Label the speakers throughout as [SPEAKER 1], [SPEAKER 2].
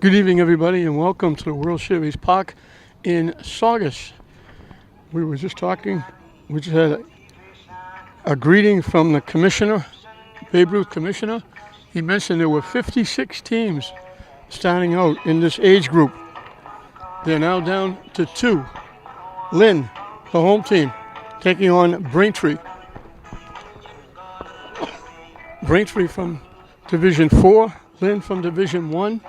[SPEAKER 1] Good evening, everybody, and welcome to the World Series Park in Saugus. We were just talking, we just had a greeting from the commissioner, Babe Ruth commissioner. He mentioned there were 56 teams starting out in this age group. They're now down to 2. Lynn, the home team, taking on Braintree. Braintree from Division 4, Lynn from Division 1.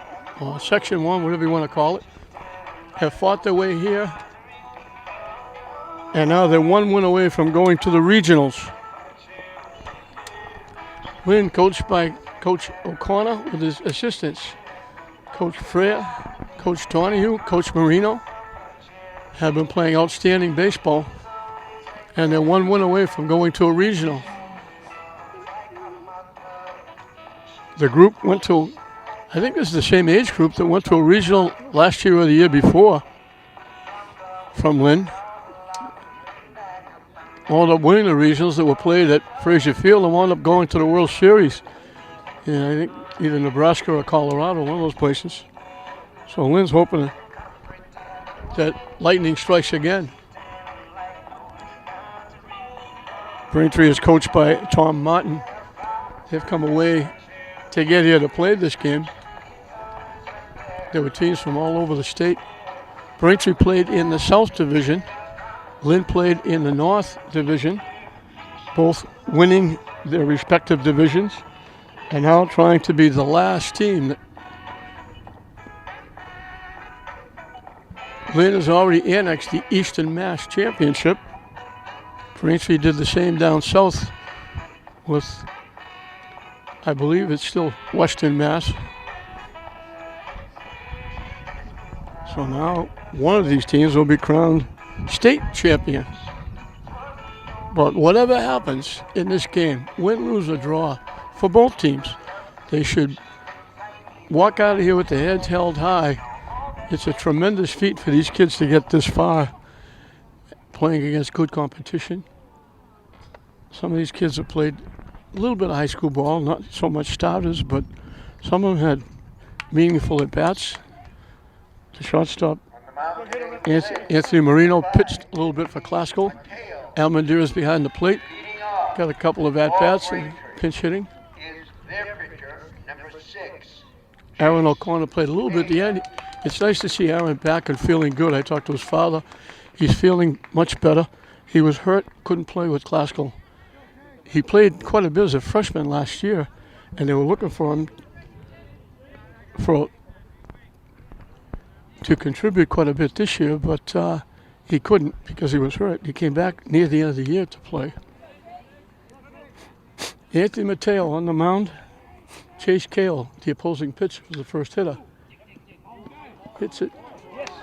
[SPEAKER 1] Or Section 1, whatever you want to call it, have fought their way here. And now they're 1 win away from going to the regionals. Lynn, coached by Coach O'Connor with his assistants, Coach Freer, Coach Tourney, Coach Marino, have been playing outstanding baseball. And they're 1 win away from going to a regional. The group went to, I think this is the same age group that went to a regional last year or the year before from Lynn. Wound up winning the regionals that were played at Frazier Field and wound up going to the World Series. And I think either Nebraska or Colorado, one of those places. So Lynn's hoping that lightning strikes again. Braintree is coached by Tom Martin. They've come away to get here to play this game. There were teams from all over the state. Braintree played in the South Division. Lynn played in the North Division, both winning their respective divisions, and now trying to be the last team. Lynn has already annexed the Eastern Mass Championship. Braintree did the same down south with, I believe it's still Western Mass. So now one of these teams will be crowned state champion. But whatever happens in this game, win, lose, or draw, for both teams, they should walk out of here with their heads held high. It's a tremendous feat for these kids to get this far, playing against good competition. Some of these kids have played a little bit of high school ball, not so much starters, but some of them had meaningful at-bats. The shortstop, Anthony Marino, pitched a little bit for Classical. Almendar's behind the plate. Got a couple of at-bats and pinch hitting. Aaron O'Connor played a little bit at the end. It's nice to see Aaron back and feeling good. I talked to his father. He's feeling much better. He was hurt, couldn't play with Classical. He played quite a bit as a freshman last year, and they were looking for him to contribute quite a bit this year, but he couldn't because he was hurt. He came back near the end of the year to play. Anthony Mateo on the mound. Chase Cale, the opposing pitcher, was the first hitter. Hits it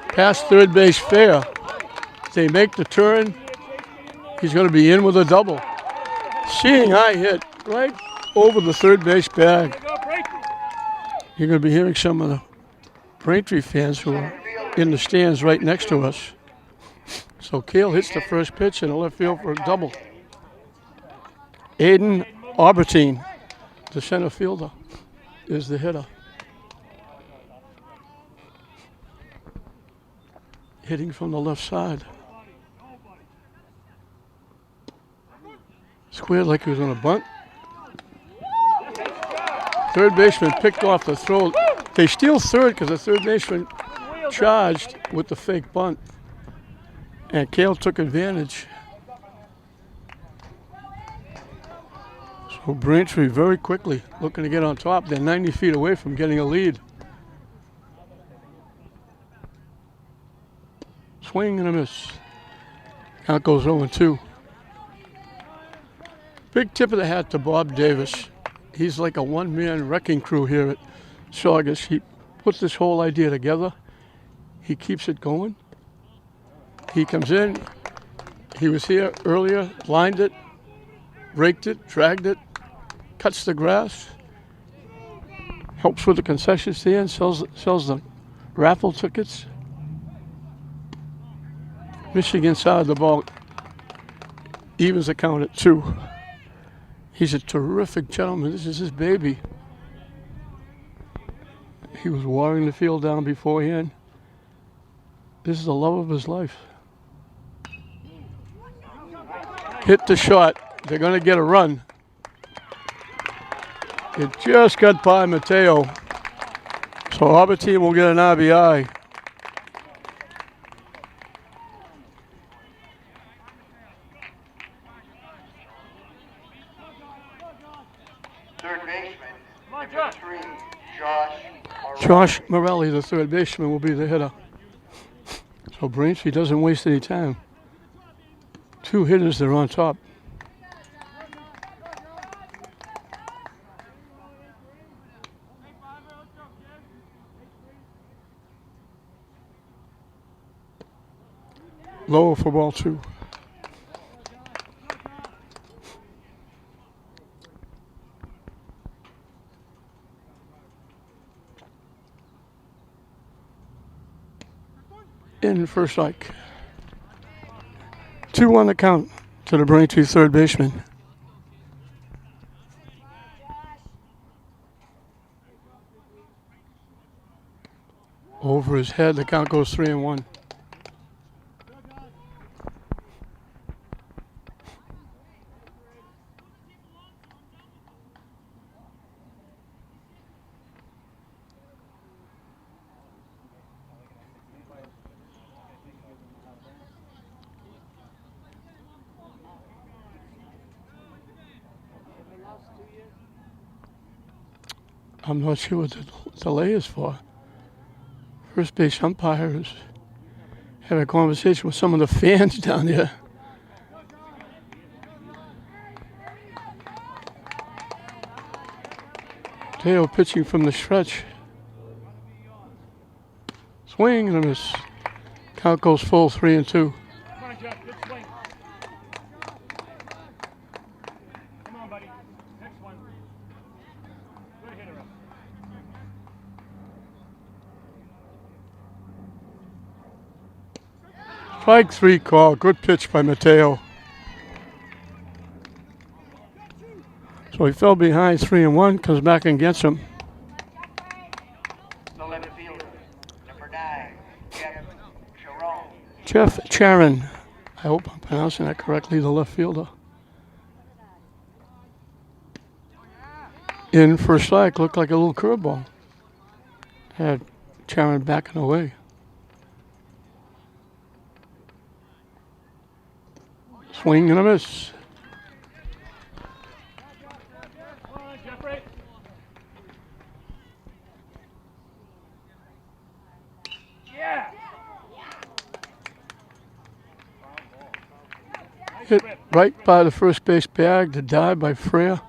[SPEAKER 1] past third base fair. They make the turn. He's going to be in with a double. Seeing eye hit right over the third base bag. You're going to be hearing some of the Braintree fans who are in the stands right next to us. So Cale hits the first pitch in the left field for a double. Aiden Albertine, the center fielder, is the hitter. Hitting from the left side. Squared like he was on a bunt. Third baseman picked off the throw. They steal third because the third baseman charged with the fake bunt. And Cale took advantage. So Braintree very quickly looking to get on top. They're 90 feet away from getting a lead. Swing and a miss. Count goes 0-2. Big tip of the hat to Bob Davis. He's like a one-man wrecking crew here at Saugus. He puts this whole idea together. He keeps it going. He comes in. He was here earlier, lined it, raked it, dragged it, cuts the grass, helps with the concession stand, sells the raffle tickets. Michigan side of the ball evens the count at 2. He's a terrific gentleman. This is his baby. He was watering the field down beforehand. This is the love of his life. Hit the shot. They're going to get a run. It just got by Mateo. So our team will get an RBI.
[SPEAKER 2] Third baseman, number 3,
[SPEAKER 1] Josh Morelli, the third baseman, will be the hitter. So Braintree doesn't waste any time. 2 hitters, they're on top. Low for ball 2. In first strike. 2 on the count to the Braintree third baseman. Over his head, the count goes 3-1. I'm not sure what the delay is for. First base umpires have a conversation with some of the fans down there. Teo pitching from the stretch. Swing and a miss. Count goes full, 3-2.
[SPEAKER 3] Come on, Jeff. Good swing. Come on, buddy. Next one. Good hitter up.
[SPEAKER 1] Strike 3 call. Good pitch by Mateo. So he fell behind 3-1, comes back and gets him.
[SPEAKER 2] the left fielder, number 9,
[SPEAKER 1] Jeff Charon. I hope I'm pronouncing that correctly, the left fielder. In first strike, looked like a little curveball. Had Charon backing away. Swing and a miss.
[SPEAKER 3] Come on, Jeffrey. Yeah.
[SPEAKER 1] Hit right by the first base bag, the dive by Freya.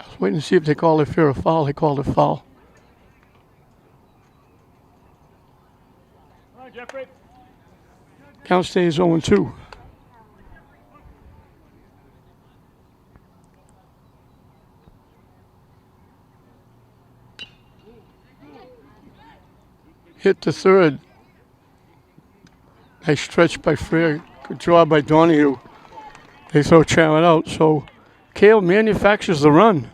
[SPEAKER 1] I was waiting to see if they called it fair or foul. They called it foul.
[SPEAKER 3] Come on, Jeffrey.
[SPEAKER 1] Count stays 0-2. Hit to third. Nice stretch by Freya. Good job by Donahue. They throw Charon out. So Cale manufactures the run.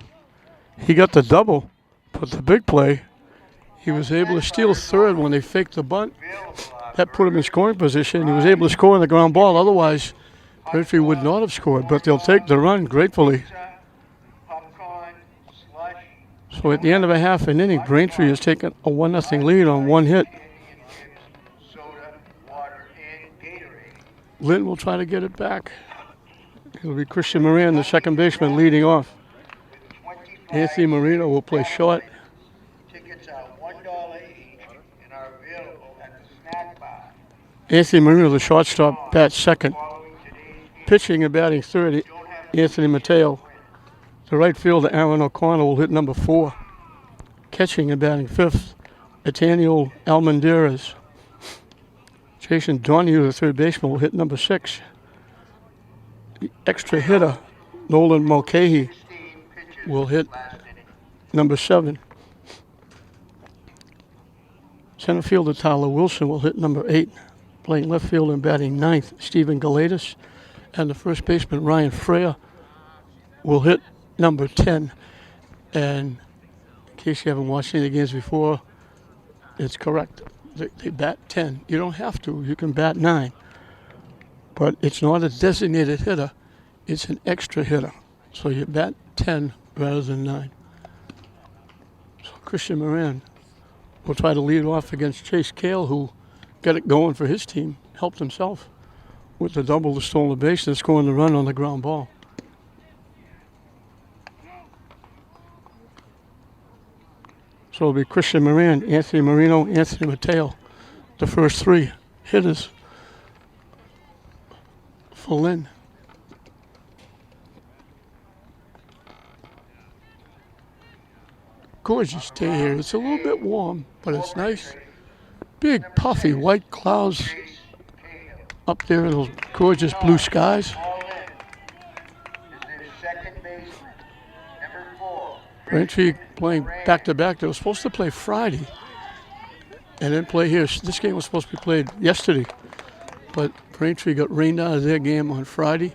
[SPEAKER 1] He got the double, but the big play, he was able to steal third when they faked the bunt. That put him in scoring position. He was able to score on the ground ball. Otherwise, Braintree would not have scored, but they'll take the run gratefully.
[SPEAKER 2] popcorn, slush,
[SPEAKER 1] So at the end of a half an inning, Braintree has taken a 1-0 lead on one hit.
[SPEAKER 2] soda, water, and Gatorade.
[SPEAKER 1] Lynn will try to get it back. It'll be Christian Moran, the second baseman, leading off.
[SPEAKER 2] 25
[SPEAKER 1] Anthony Marino will play short.
[SPEAKER 2] tickets are $1 each and are available at the snack bar.
[SPEAKER 1] Anthony Marino, the shortstop, bats second.
[SPEAKER 2] Following today's game,
[SPEAKER 1] Pitching and batting third, Anthony Mateo. The right fielder, Aaron O'Connor, will hit number 4. Catching and batting fifth, Nathaniel Almendarez. Jason Donahue, the third baseman, will hit number 6. The extra hitter, Nolan Mulcahy,
[SPEAKER 2] 16 pitchers
[SPEAKER 1] will hit
[SPEAKER 2] last inning.
[SPEAKER 1] number 7. Center fielder Tyler Wilson will hit number 8. Playing left field and batting 9th, Stephen Galatis. And the first baseman, Ryan Freya, will hit number 10. And in case you haven't watched any of the games before, It's correct. They bat 10. You don't have to. You can bat 9. But it's not a designated hitter. It's an extra hitter. So you bat 10 rather than 9. So Christian Moran will try to lead off against Chase Cale, who got it going for his team, helped himself with the double to stolen base and scoring the run on the ground ball. So it'll be Christian Moran, Anthony Marino, Anthony Mateo, the first 3 hitters for Lynn. Gorgeous day here. It's a little bit warm, but it's nice. Big puffy white clouds up there in those gorgeous blue skies.
[SPEAKER 2] All in is their second baseman, number 4.
[SPEAKER 1] Braintree playing back-to-back. They were supposed to play Friday and then play here. This game was supposed to be played yesterday, but Braintree got rained out of their game on Friday.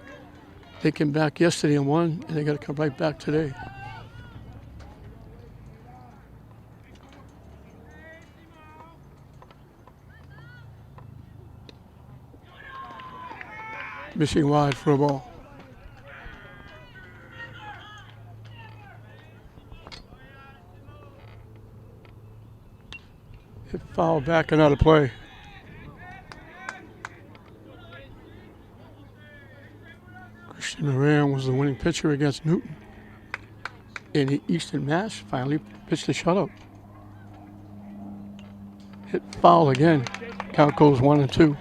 [SPEAKER 1] They came back yesterday and won, and they got to come right back today. Missing wide for a ball. Hit foul back and out of play. Christian Moran was the winning pitcher against Newton. And the Eastern Mass finally pitched a shutout. Hit foul again. Count goes 1-2.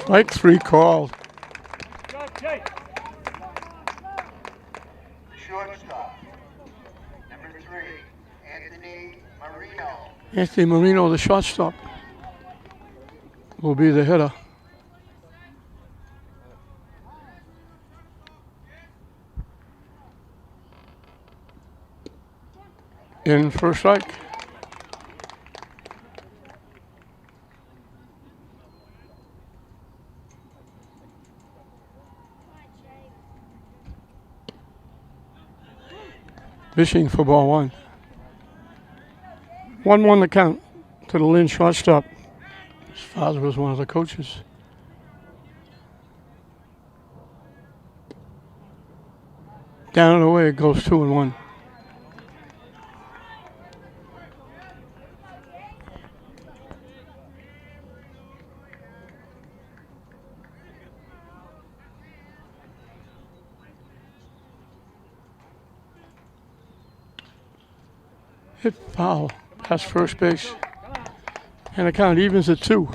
[SPEAKER 1] Strike 3 called.
[SPEAKER 2] Shortstop, number 3, Anthony Marino.
[SPEAKER 1] Anthony Marino, the shortstop, will be the hitter. In first strike. Fishing for ball 1. 1-1 the count to the Lynn shortstop. His father was one of the coaches. Down and away, it goes 2-1. Hit foul past first base. And the count evens at 2.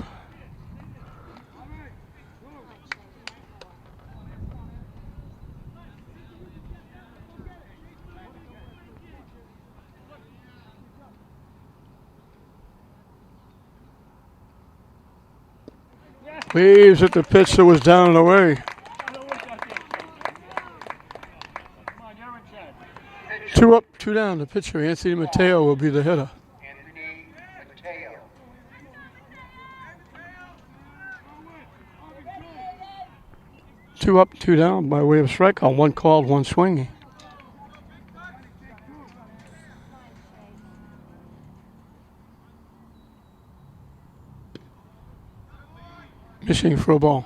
[SPEAKER 1] Waves at the pitch that was down and away. 2 up, 2 down. The pitcher, Anthony Mateo, will be the hitter.
[SPEAKER 2] Anthony Mateo.
[SPEAKER 1] Two up, 2 down by way of strikeout. 1 called, 1 swinging. Missing for a ball.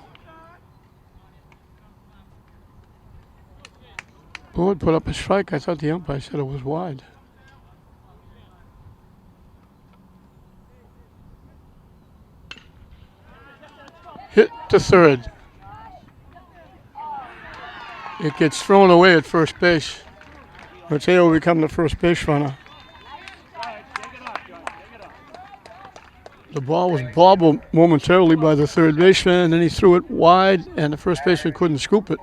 [SPEAKER 1] Boyd put up a strike. I thought the umpire said it was wide. Hit to third. It gets thrown away at first base. Mateo will become the first base runner. The ball was bobbled momentarily by the third baseman, and then he threw it wide, and the first baseman couldn't scoop it.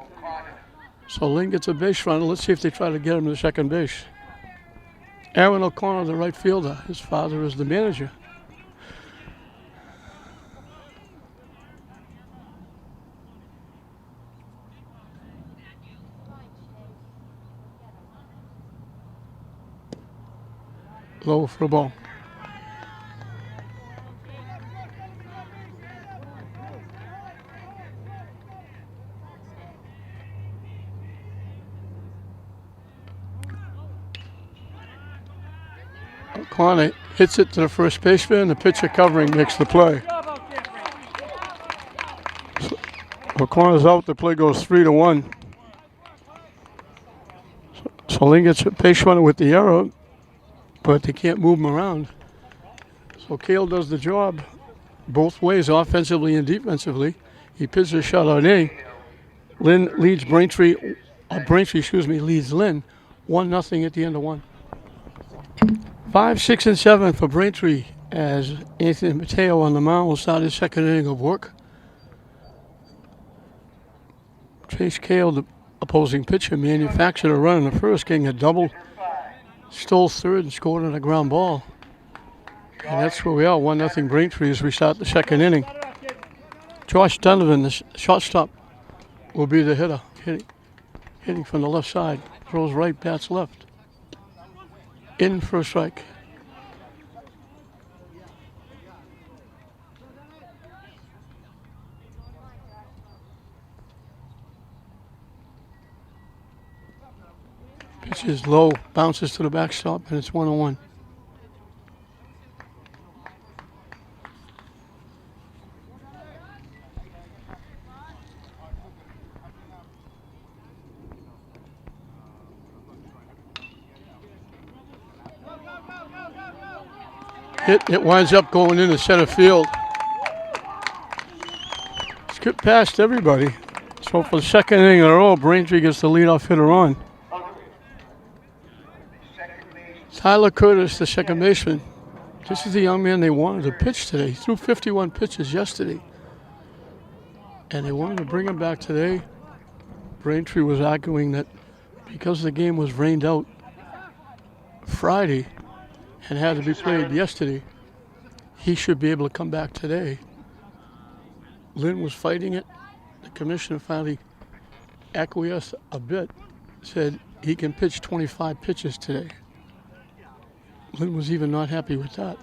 [SPEAKER 1] So Lynn gets a base runner. Let's see if they try to get him to second base. Aaron O'Connor, the right fielder. His father is the manager. Low for a ball. O'Connor hits it to the first baseman. The pitcher covering makes the play. O'Connor's out. The play goes 3-1. So Lynn gets a base runner with the error, but they can't move him around. So Cale does the job both ways, offensively and defensively. He pitches a shutout inning. Lynn leads Braintree leads Lynn 1-0 at the end of one. 5, 6, and 7 for Braintree as Anthony Mateo on the mound will start his second inning of work. Chase Cale, the opposing pitcher, manufactured a run in the first, getting a double, stole third, and scored on a ground ball. And that's where we are, 1-0 Braintree as we start the second inning. Josh Donovan, the shortstop, will be the hitter, hitting from the left side. Throws right, bats left. In for a strike. Pitch is low, bounces to the backstop, and it's 1-1. It winds up going into center field. Skipped past everybody. So for the second inning in a row, Braintree gets the leadoff hitter on. Tyler Curtis, the second baseman. This is the young man they wanted to pitch today. He threw 51 pitches yesterday. And they wanted to bring him back today. Braintree was arguing that because the game was rained out Friday and had to be played yesterday, he should be able to come back today. Lynn was fighting it. The commissioner finally acquiesced a bit, said he can pitch 25 pitches today. Lynn was even not happy with that.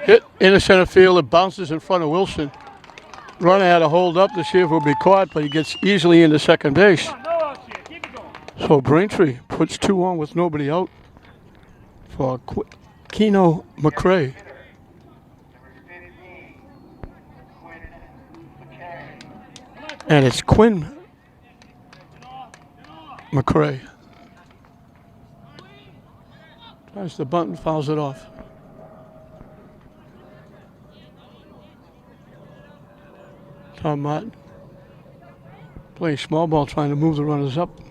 [SPEAKER 1] Hit into center field. It bounces in front of Wilson. Runner had to hold up to see if it would be caught, but he gets easily into second base. So Braintree puts 2 on with nobody out for Keno McCrae. And it's Quinn McCrae. Tries the bunt and fouls it off. Tom Martin playing small ball, trying to move the runners up.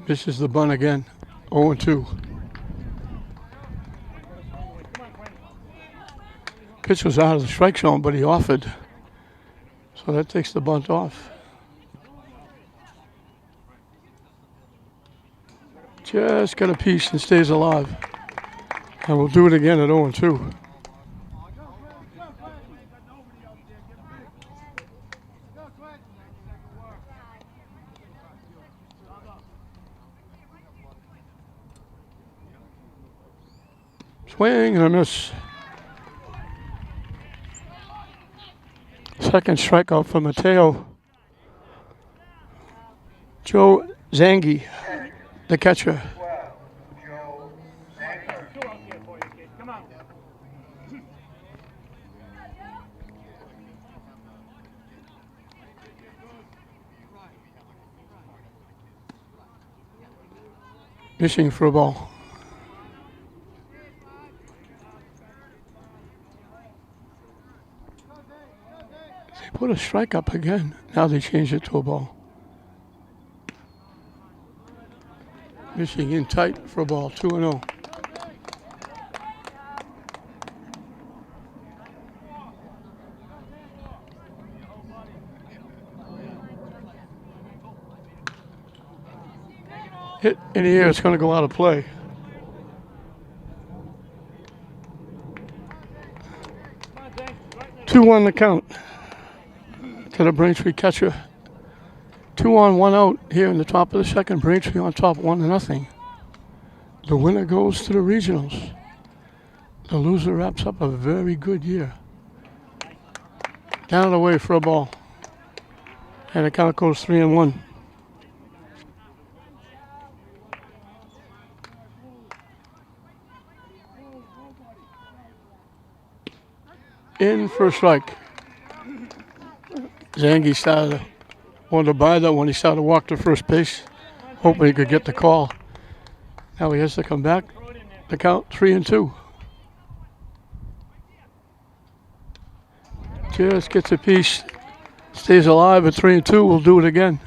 [SPEAKER 1] Misses the bunt again, 0-2. Pitch was out of the strike zone, but he offered. So that takes the bunt off. Just got a piece and stays alive. And we'll do it again at 0-2. Swing and a miss. Second strikeout for Mateo. Joe Zangi, the catcher. Missing for a ball. They put a strike up again. Now they changed it to a ball. Missing in tight for a ball, 2-0. hit in the air, it's going to go out of play.
[SPEAKER 3] Come on, James. Right there.
[SPEAKER 1] 2-1 the count to the Braintree catcher. 2 on, 1 out here in the top of the second. Braintree on top, 1-0. The winner goes to the regionals. The loser wraps up a very good year. Down and away for a ball. And the count goes 3-1. In for a strike. Zangi wanted to buy that one. He started to walk to first base, hoping he could get the call. Now he has to come back. The count 3-2. Just gets a piece, stays alive at 3-2. We'll do it again.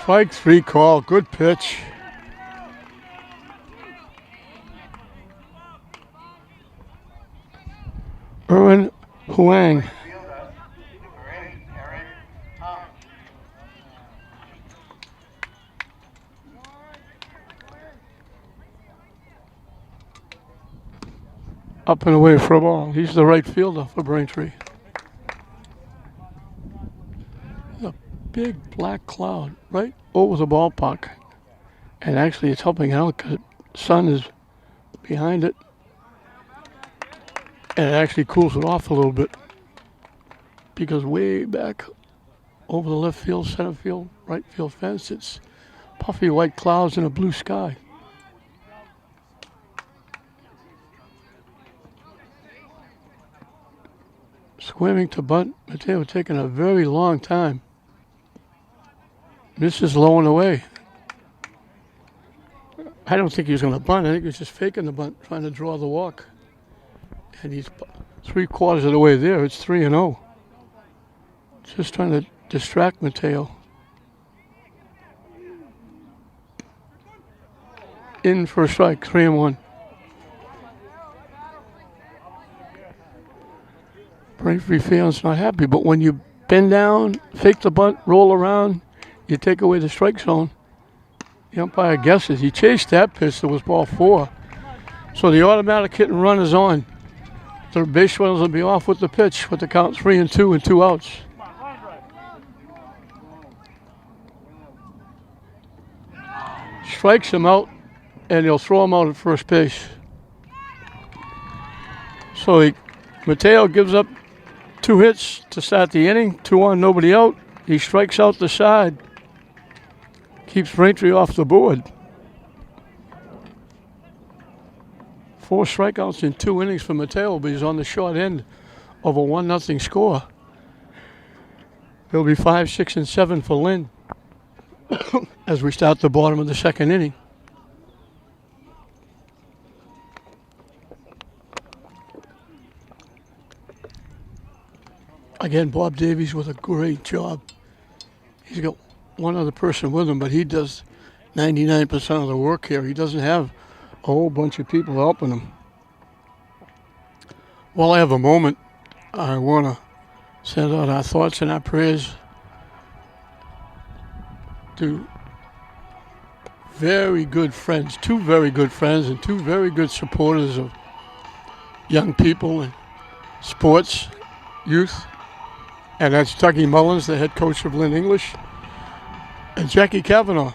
[SPEAKER 1] Strike 3 call. Good pitch. Erwin Huang.
[SPEAKER 2] Fielder, Aaron Thomas.
[SPEAKER 1] Up and away for a ball. He's the right fielder for Braintree. A big black cloud right over the ballpark. And actually it's helping out because the sun is behind it. And it actually cools it off a little bit. Because way back over the left field, center field, right field fence, it's puffy white clouds and a blue sky. Squaring to bunt. Mateo taking a very long time. Misses low and away. I don't think he was going to bunt. I think he was just faking the bunt, trying to draw the walk. And he's 3/4 of the way there. It's 3-0. Just trying to distract Mateo. In for a strike, 3-1. Braintree fans not happy, but when you bend down, fake the bunt, roll around, you take away the strike zone. The umpire guesses. He chased that pitch. That was ball 4. So the automatic hit and run is on. The base runners will be off with the pitch with the count 3-2 and 2 outs. Strikes him out, and he'll throw him out at first base. So Mateo gives up 2 hits to start the inning, 2 on, nobody out. He strikes out the side, keeps Braintree off the board. 4 strikeouts in 2 innings for Mateo, but he's on the short end of a 1-0 score. It'll be 5, 6, and 7 for Lynn as we start the bottom of the second inning. Again, Bob Davies with a great job. He's got one other person with him, but he does 99% of the work here. He doesn't have a whole bunch of people helping him. While I have a moment, I want to send out our thoughts and our prayers to very good friends, 2 very good friends and 2 very good supporters of young people and sports, youth. And that's Dougie Mullins, the head coach of Lynn English, and Jackie Kavanaugh,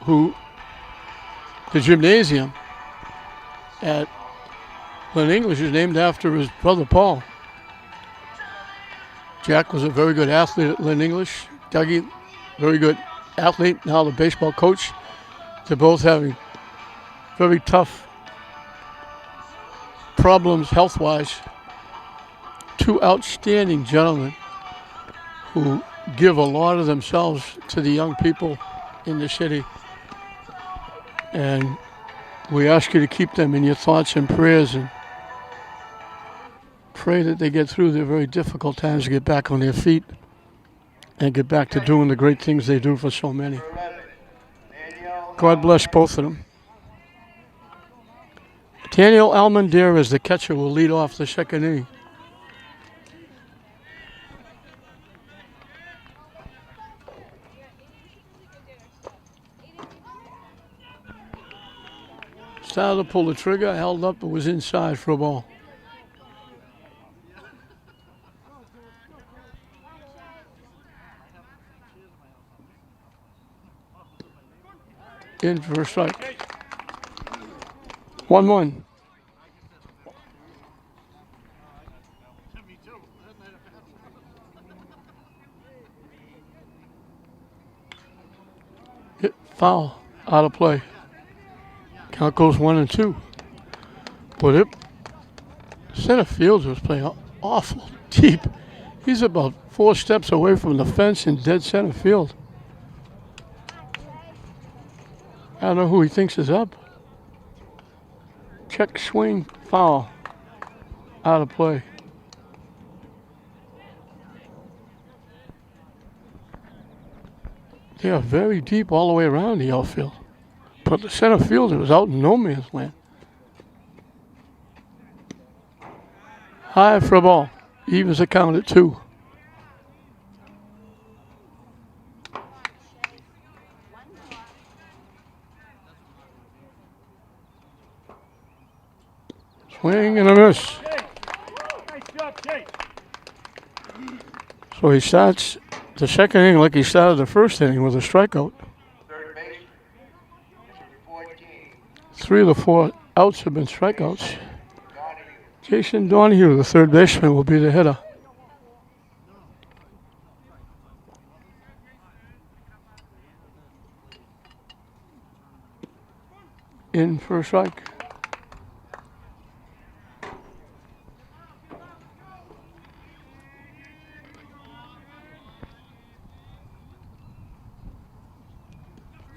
[SPEAKER 1] who the gymnasium at Lynn English is named after his brother Paul. Jack was a very good athlete at Lynn English. Dougie, very good athlete, now the baseball coach. They're both having very tough problems health-wise. 2 outstanding gentlemen who give a lot of themselves to the young people in the city. And we ask you to keep them in your thoughts and prayers and pray that they get through their very difficult times to get back on their feet and get back to doing the great things they do for so many.
[SPEAKER 2] For 11.
[SPEAKER 1] God bless both of them. Daniel Almendier as the catcher will lead off the second inning. Started to pull the trigger, held up, but was inside for a ball. In for a strike. 1-1. Hit foul, out of play. Count goes 1-2. But it, center field was playing awful deep. He's about 4 steps away from the fence in dead center field. I don't know who he thinks is up. Check swing, foul, out of play. They are very deep all the way around the outfield. But the center fielder was out in no man's land. High for a ball. Evens the count at 2. Swing and a miss.
[SPEAKER 3] Nice job, Jake.
[SPEAKER 1] So he starts the second inning like he started the first inning with a strikeout.
[SPEAKER 2] Third baseman, number 14,
[SPEAKER 1] 3 of the 4 outs have been strikeouts.
[SPEAKER 2] Donahue.
[SPEAKER 1] Jason Donahue, the third baseman, will be the hitter. In for a strike.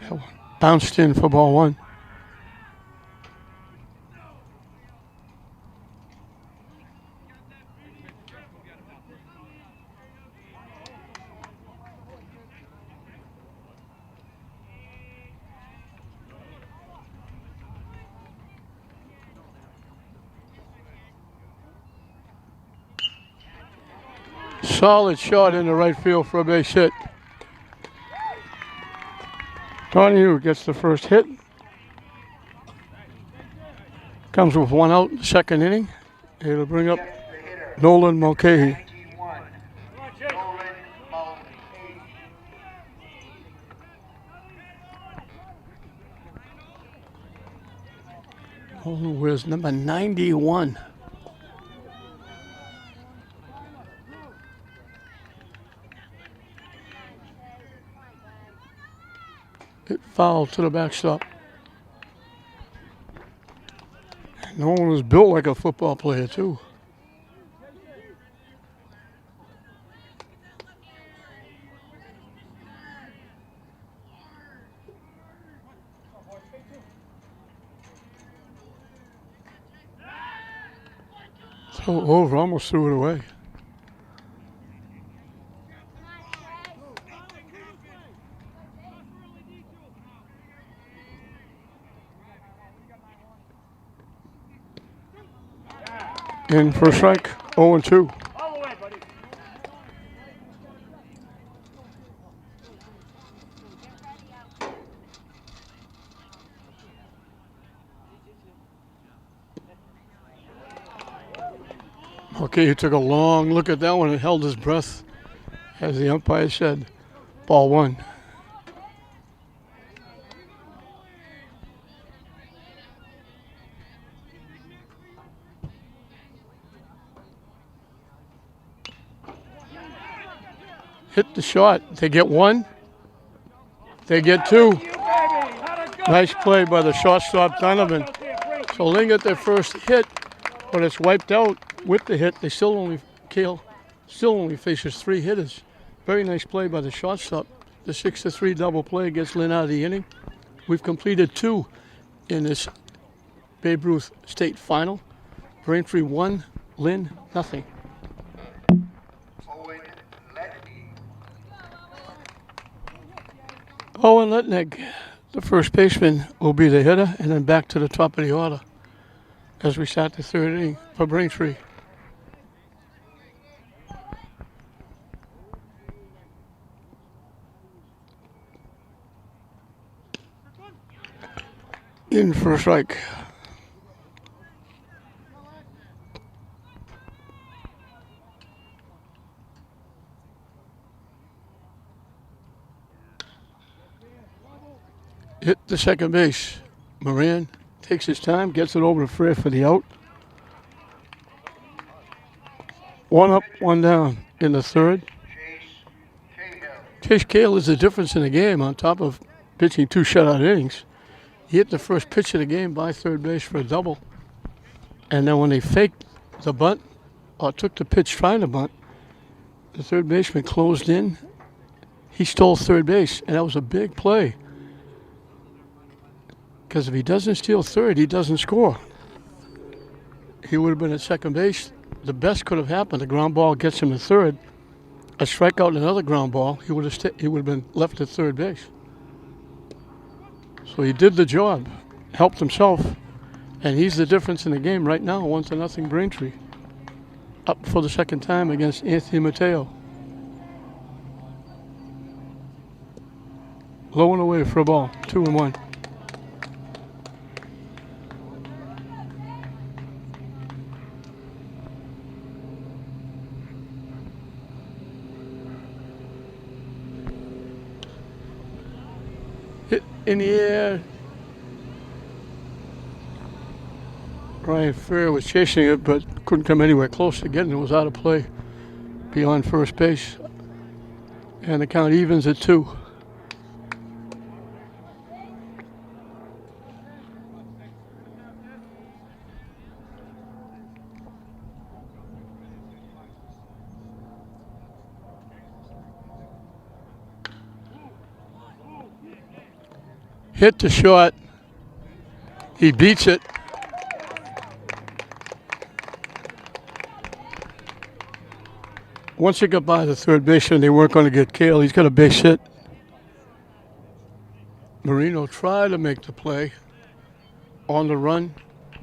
[SPEAKER 1] That one bounced in for ball 1. Solid shot into right field for a base hit. Donahue gets the first hit. Comes with 1 out in the second inning. It'll bring up
[SPEAKER 2] Check the hitter,
[SPEAKER 1] Nolan Mulcahy.
[SPEAKER 2] 91, Nolan Mulcahy.
[SPEAKER 1] Nolan wears number 91. Hit foul to the backstop. Nolan was built like a football player, too. So over, almost threw it away. In for a strike, 0-2.
[SPEAKER 3] All the way, buddy.
[SPEAKER 1] Okay, he took a long look at that one and held his breath as the umpire said, ball 1. Hit the shot. They get 1. They get 2.
[SPEAKER 3] You, baby. How'd it go?
[SPEAKER 1] Nice play by the shortstop Donovan.
[SPEAKER 3] Out there, great.
[SPEAKER 1] So Lynn got their first hit, but it's wiped out with the hit. They still only faces 3 hitters. Very nice play by the shortstop. The 6-3 double play gets Lynn out of the inning. We've completed 2 in this Babe Ruth State Final. Braintree 1, Lynn nothing.
[SPEAKER 2] Owen Letney,
[SPEAKER 1] Owen Letnick, The first baseman will be the hitter, and then back to the top of the order as we start the third inning for Braintree. In for a strike. Hit the second base. Moran takes his time, gets it over to Freer for the out. One up, one down in the third. Chase Cahill is the difference in the game on top of pitching 2 shutout innings. He hit the first pitch of the game by third base for a double. And then when they faked the bunt, or took the pitch trying to bunt, the third baseman closed in. He stole third base, and that was a big play. Because if he doesn't steal third, he doesn't score. He would have been at second base. The best could have happened. The ground ball gets him to third. A strikeout and another ground ball, he would have been left at third base. So he did the job, helped himself, and he's the difference in the game right now. 1-0 Braintree. Up for the second time against Anthony Mateo. Low and away for a ball. 2-1. Hit in the air. Ryan Freer was chasing it, but couldn't come anywhere close to getting it. It was out of play beyond first base. And the count evens at 2. Hit the shot. He beats it. Once he got by the third baseman, they weren't going to get Cahill. He's got a base hit. Marino tried to make the play on the run.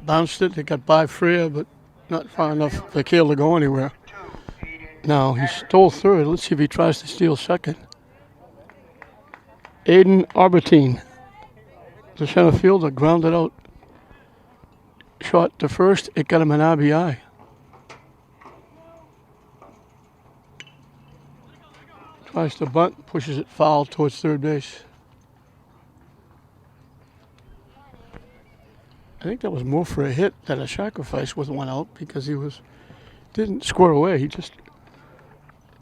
[SPEAKER 1] Bounced it. They got by Freer, but not far enough for Cahill to go anywhere. Now he stole third. Let's see if he tries to steal second. Aiden Albertine, the center fielder, grounded out. Shot to first. It got him an RBI. Tries to bunt, pushes it foul towards third base. I think that was more for a hit than a sacrifice with one out because he didn't score away. He just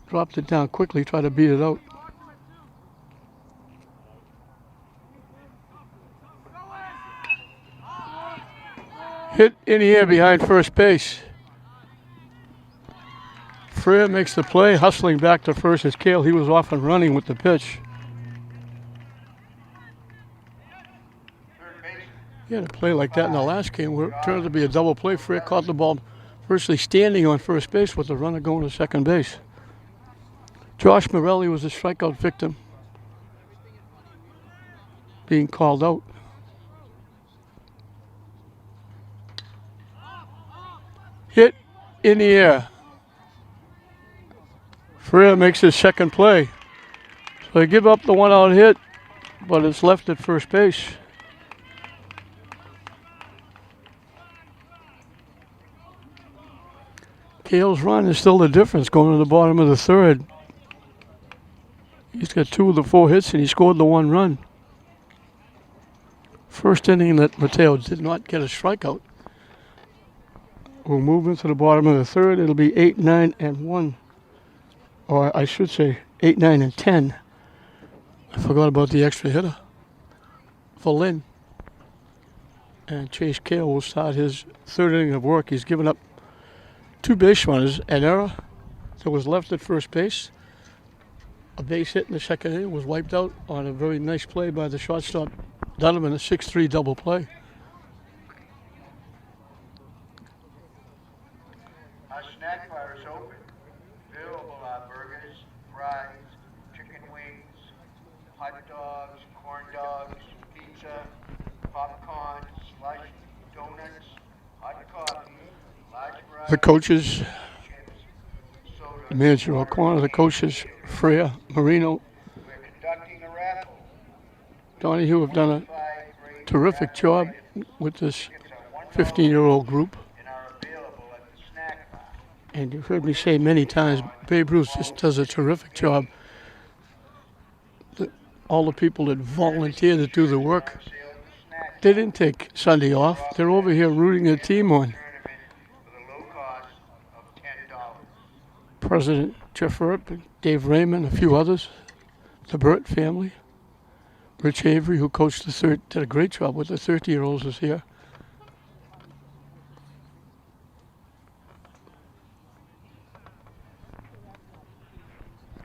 [SPEAKER 1] dropped it down quickly, tried to beat it out. Hit in the air behind first base. Freer makes the play, hustling back to first as Cahill. He was off and running with the pitch. He had a play like that in the last game where it turned out to be a double play. Freer caught the ball virtually standing on first base with the runner going to second base. Josh Morelli was a strikeout victim, being called out. Hit in the air. Freer makes his second play. So they give up the one-out hit, but it's left at first base. Cahill's run is still the difference going to the bottom of the third. He's got 2 of the 4 hits, and he scored the 1 run. First inning that Mateo did not get a strikeout. We'll move into the bottom of the third. It'll be 8, 9, and 1. Or I should say 8, 9, and 10. I forgot about the extra hitter for Lynn. And Chase Cahill will start his third inning of work. He's given up 2 base runners, an error that was left at first base. A base hit in the second inning was wiped out on a very nice play by the shortstop Donovan, a 6-3 double play.
[SPEAKER 2] Our snack bar is open. Available are burgers, fries, chicken wings, hot dogs, corn dogs, pizza, pizza, popcorn, sliced donuts, hot coffee, large variety
[SPEAKER 1] The coaches,
[SPEAKER 2] of chips, soda,
[SPEAKER 1] the manager
[SPEAKER 2] water,
[SPEAKER 1] O'Connor, the coaches, Freya, Marino,
[SPEAKER 2] we're conducting a raffle.
[SPEAKER 1] Donahue have done a
[SPEAKER 2] 25 great
[SPEAKER 1] terrific
[SPEAKER 2] raffle
[SPEAKER 1] job
[SPEAKER 2] items.
[SPEAKER 1] with this
[SPEAKER 2] Tickets are $1
[SPEAKER 1] 15-year-old group.
[SPEAKER 2] and are available at the snack bar.
[SPEAKER 1] And you've heard me say many times, Babe Ruth just does a terrific job. All the people that volunteer to do the work,
[SPEAKER 2] On sale at the snack
[SPEAKER 1] they didn't take Sunday off. They're over here rooting their team on.
[SPEAKER 2] tournament with a low cost of $10.
[SPEAKER 1] President Jeff Earp, Dave Raymond, a few others, the Burt family. Rich Avery, who coached did a great job with the 30-year-olds, is here.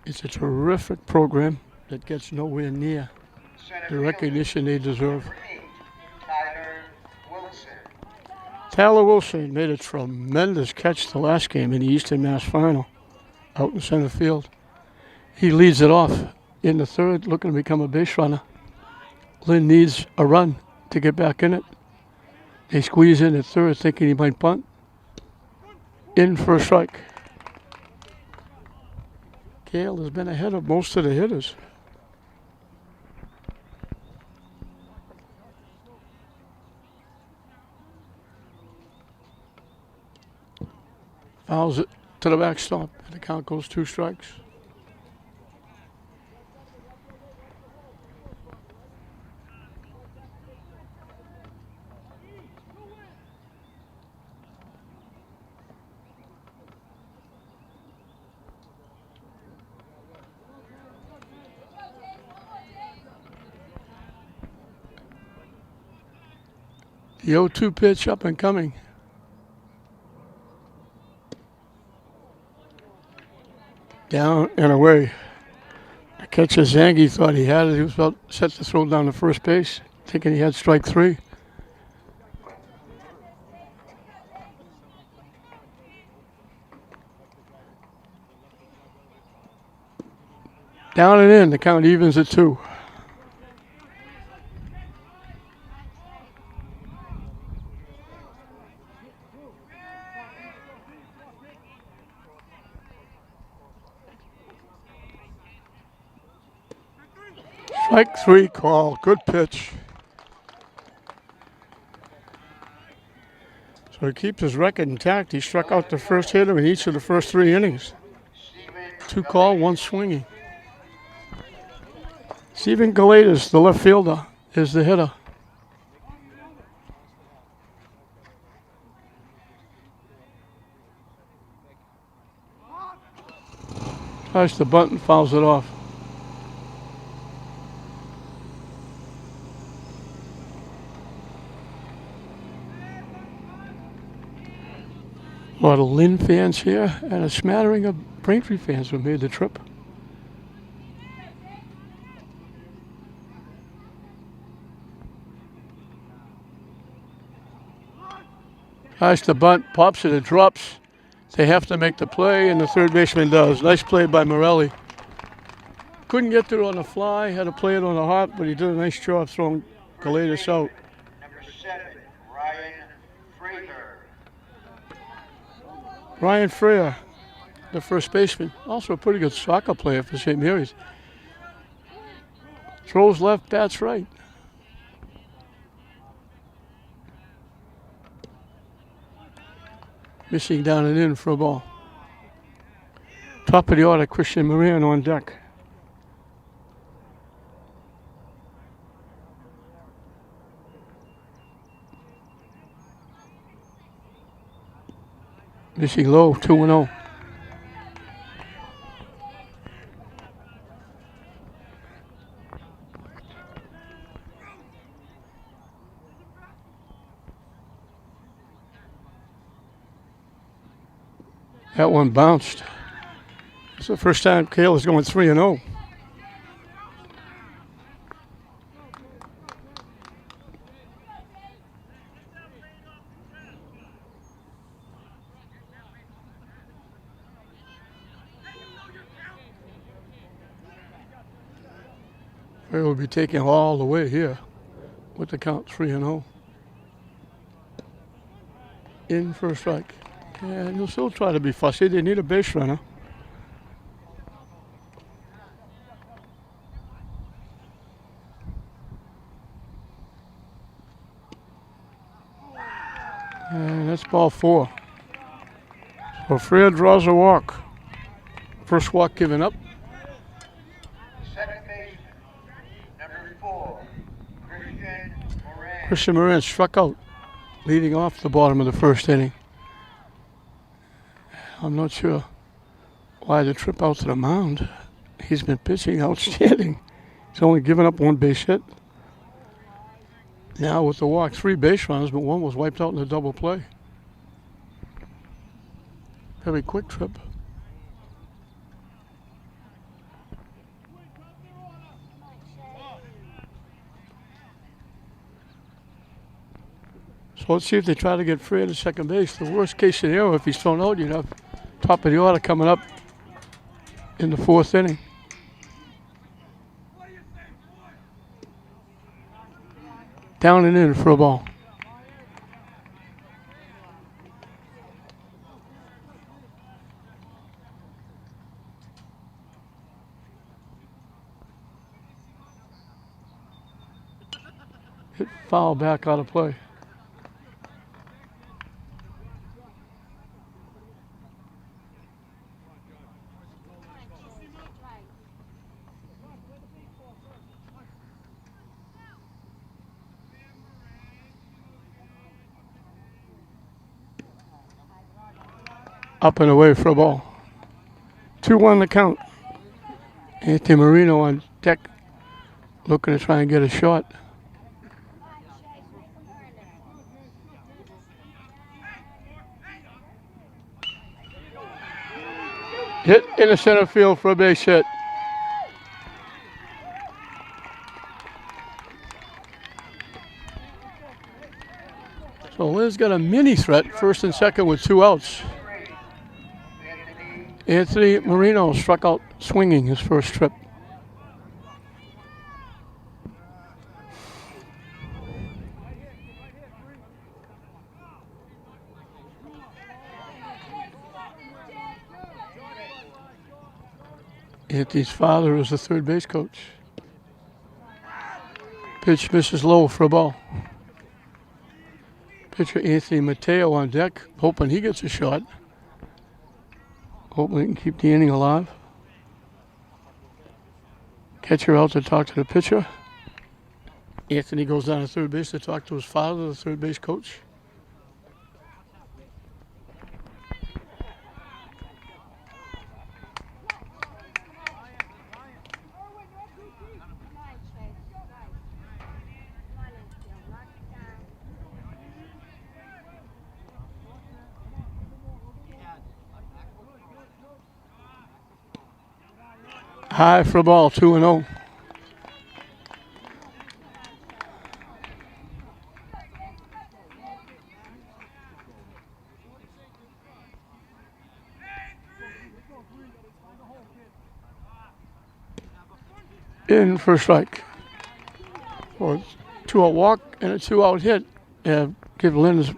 [SPEAKER 1] It's a terrific program that gets nowhere near the recognition they deserve.
[SPEAKER 2] Tyler Wilson.
[SPEAKER 1] Tyler Wilson made a tremendous catch the last game in the Eastern Mass Final out in center field. He leads it off in the third, looking to become a base runner. Lynn needs a run to get back in it. They squeeze in at third, thinking he might bunt. In for a strike. Gale has been ahead of most of the hitters. Fouls it to the backstop, and the count goes 2 strikes. The 0-2 pitch up and coming. Down and away. The catcher Zangi thought he had it. He was about set to throw down to first base, thinking he had strike 3. Down and in. The count evens at 2. Strike 3 call. Good pitch. So he keeps his record intact. He struck out the first hitter in each of the first 3 innings. 2 call, 1 swinging. Steven Galetas, the left fielder, is the hitter. Tries the bunt and fouls it off. A lot of Lynn fans here and a smattering of Braintree fans who made the trip. Tries the bunt, pops it, it drops. They have to make the play, and the third baseman does. Nice play by Morelli. Couldn't get to it on the fly, had to play it on the hop, but he did a nice job throwing Galetas out.
[SPEAKER 2] Number 7, Ryan Frater.
[SPEAKER 1] Ryan Freya, the first baseman, also a pretty good soccer player for St. Mary's. Throws left, bats right. Missing down and in for a ball. Top of the order, Christian Moran on deck. Missing low, 2-0. That one bounced. It's the first time Cale is going 3-0. They will be taking all the way here. with the count 3-0. In for a strike. And he'll still try to be fussy. They need a base runner. And that's ball 4. So Fred draws a walk. First walk given up.
[SPEAKER 2] Second baseman, number 4, Christian Moran.
[SPEAKER 1] Christian Moran struck out, leading off the bottom of the first inning. I'm not sure why the trip out to the mound. He's been pitching outstanding. He's only given up 1 base hit. Now with the walk, 3 base runners, but 1 was wiped out in a double play. Very quick trip. So let's see if they try to get Fred at second base. The worst case scenario, if he's thrown out, you'd have top of the order coming up in the 4th inning. Down and in for a ball. Hit foul back out of play. Up and away for a ball. 2-1 the count. Anthony Marino on deck, looking to try and get a shot. Hit in the center field for a base hit. So Lynn's got a mini threat, first and second with 2 outs. Anthony Marino struck out swinging his first trip. Anthony's father is the third base coach. Pitch misses low for a ball. Pitcher Anthony Mateo on deck, hoping he gets a shot. Hoping he can keep the inning alive. Catcher out to talk to the pitcher. Anthony goes down to third base to talk to his father, the third base coach. High for a ball, 2-0. In for a strike. Well, 2-out walk and a 2-out hit. Give Lynn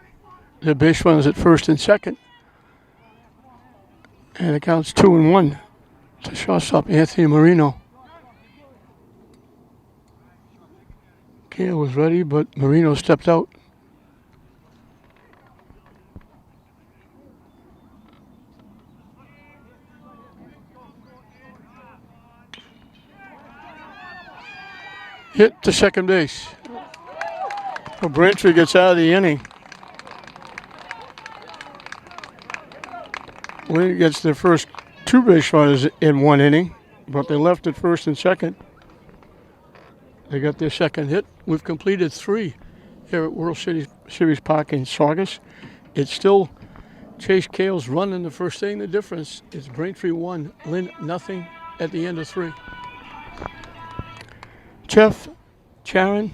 [SPEAKER 1] the base runners at first and second. And it counts 2-1. To shortstop Anthony Marino. Kale was ready, but Marino stepped out. Hit to second base. Well, Braintree gets out of the inning. Lynn gets their first 2 base runners in 1 inning, but they left at first and second. They got their second hit. We've completed 3 here at World Series Park in Saugus. It's still Chase Cale's run in the first inning. The difference is Braintree 1, Lynn nothing at the end of 3. Jeff Charon,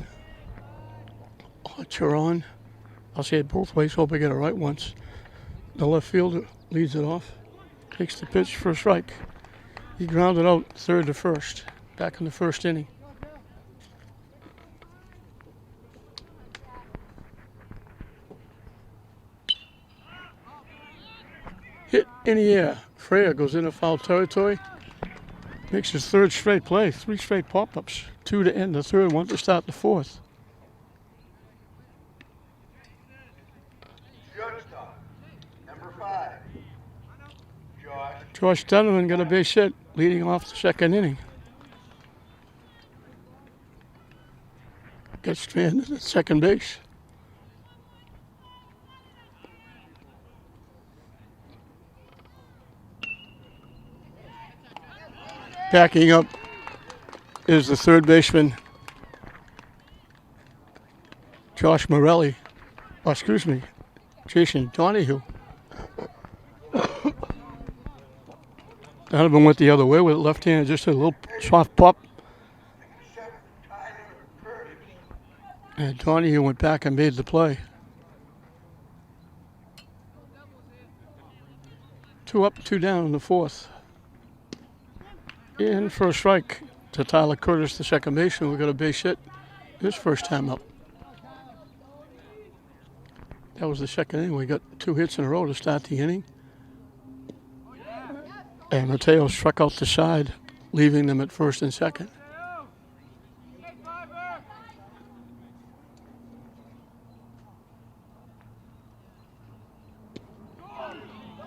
[SPEAKER 1] Charon, I'll say it both ways, hope I get it right once. The left fielder leads it off. Takes the pitch for a strike. He grounded out third to first, back in the first inning. in the air. Freya goes into foul territory. Makes his third straight play. 3 straight pop-ups. 2 to end the third, 1 to start the fourth.
[SPEAKER 2] Shortstop, number 5, Josh.
[SPEAKER 1] Josh Donovan got a base hit leading off the second inning. Gets stranded at second base. Backing up is the third baseman, Josh Morelli. Oh, excuse me, Jason Donahue. Donovan went the other way with it left hand, just a little soft pop. And Donahue went back and made the play. 2 up, 2 down in the fourth. In for a strike to Tyler Curtis, the second baseman. We got a base hit his first time up. That was the second inning. We got 2 hits in a row to start the inning. And Mateo struck out the side, leaving them at first and second.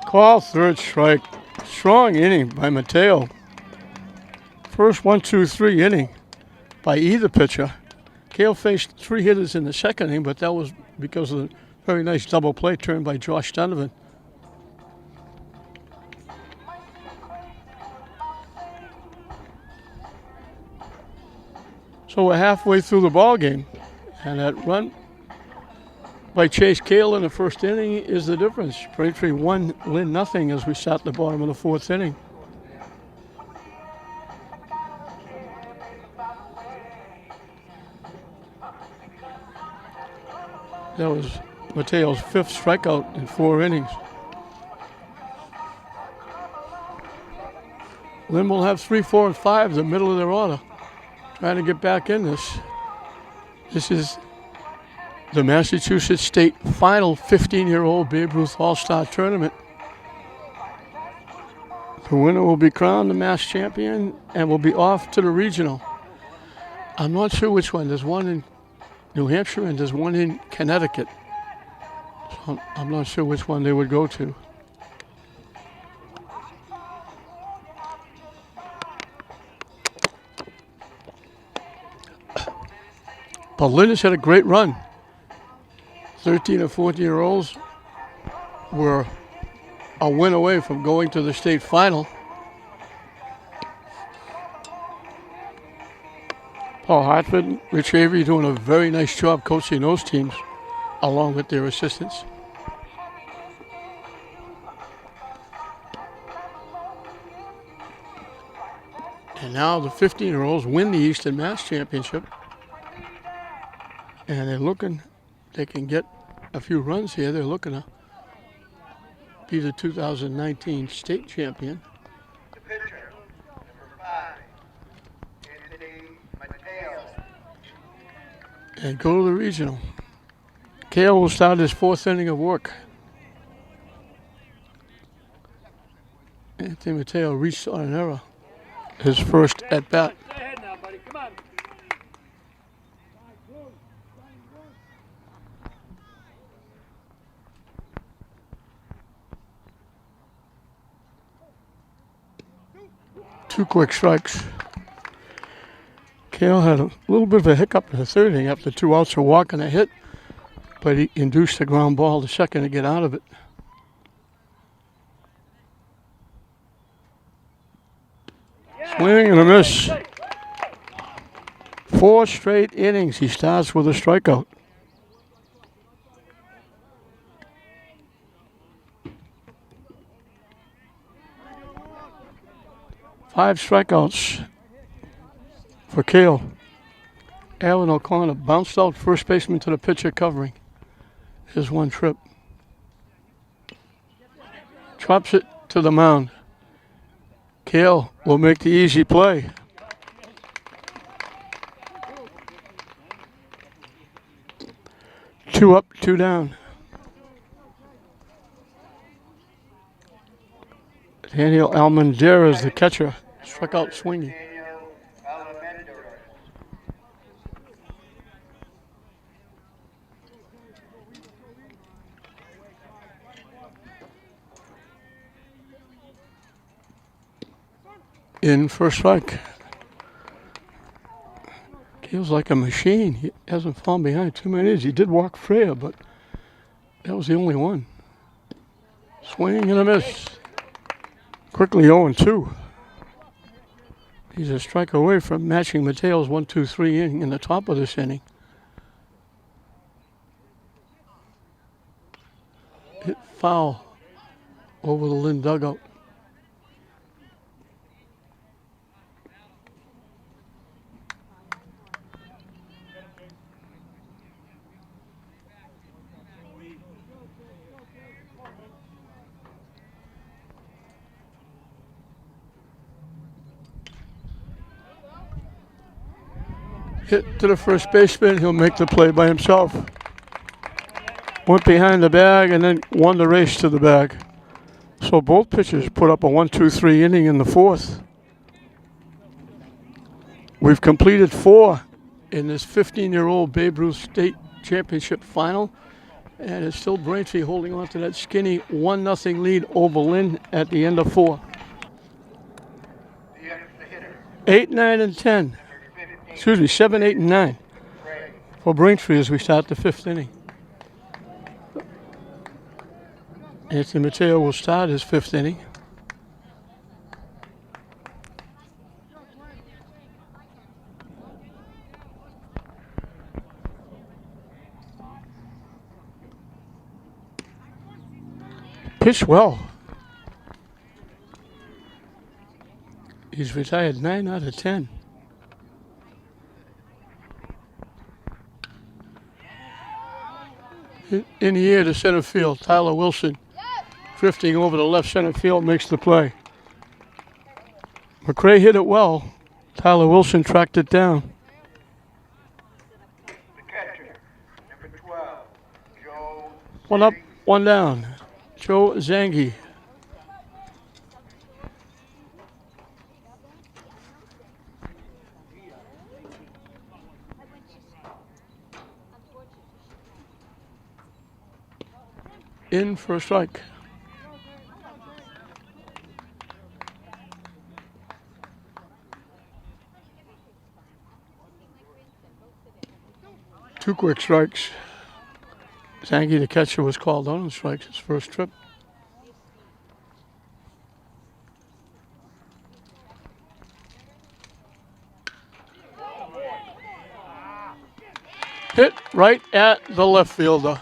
[SPEAKER 1] Call, third strike. Strong inning by Mateo. First 1, 2, 3 inning by either pitcher. Cale faced 3 hitters in the second inning, but that was because of the very nice double play turn by Josh Donovan. So we're halfway through the ball game, and that run by Chase Cale in the first inning is the difference. Braintree 1, Lynn nothing as we sat at the bottom of the fourth inning. That was Mateo's 5th strikeout in 4 innings. Lynn will have 3, 4, and 5, the middle of their order, trying to get back in this. This is the Massachusetts State Final 15-year-old Babe Ruth All-Star Tournament. The winner will be crowned the Mass champion and will be off to the regional. I'm not sure which one. There's one in New Hampshire and there's one in Connecticut. So I'm not sure which one they would go to. But Lynn has had a great run. 13 or 14-year-olds were a win away from going to the state final. Paul Hartford, Rich Avery doing a very nice job coaching those teams along with their assistants. And now the 15-year-olds win the Eastern Mass Championship. And they're looking, they can get a few runs here. They're looking to be the 2019 state champion.
[SPEAKER 2] The pitcher, number 5, Anthony Mateo.
[SPEAKER 1] And go to the regional. Cale will start his 4th inning of work. Anthony Mateo reached on an error. His first at bat.
[SPEAKER 3] Stay ahead now, buddy. Come on.
[SPEAKER 1] Two quick strikes. Cale had a little bit of a hiccup in the third inning after 2 outs, a walk and a hit, but he induced a ground ball to second to get out of it. Swing and a miss. 4 straight innings. He starts with a strikeout. Five strikeouts for Cale. Alan O'Connor bounced out first baseman to the pitcher covering. His one trip. Drops it to the mound. Cale will make the easy play. Two up, 2 down. Daniel Almondera is the catcher. Struck out swinging.
[SPEAKER 2] Daniel Almendez.
[SPEAKER 1] In for a strike. Feels like a machine. He hasn't fallen behind too many. He did walk Freya, but that was the only one. Swing and a miss. Quickly 0-2. He's a strike away from matching Mateo's 1-2-3 inning in the top of this inning. Hit foul over the Lynn dugout. Hit to the first baseman. He'll make the play by himself. Went behind the bag and then won the race to the bag. So both pitchers put up a 1-2-3 inning in the fourth. We've completed 4 in this 15-year-old Babe Ruth State Championship final. And it's still Braintree holding on to that skinny 1-0 lead over Lynn at the end of 4. 8, 9, and 10. Excuse me, 7, 8, and 9 for Braintree as we start the 5th inning. Anthony Mateo will start his 5th inning. Pitched well. He's retired 9 out of 10. In the air to center field, Tyler Wilson drifting over the left center field makes the play. McRae hit it well. Tyler Wilson tracked it down.
[SPEAKER 2] The catcher, number 12, Joe.
[SPEAKER 1] One up, one down. Joe Zangi. In for a strike. Two quick strikes. Zangi, the catcher, was called on strikes his first trip. Hit right at the left fielder.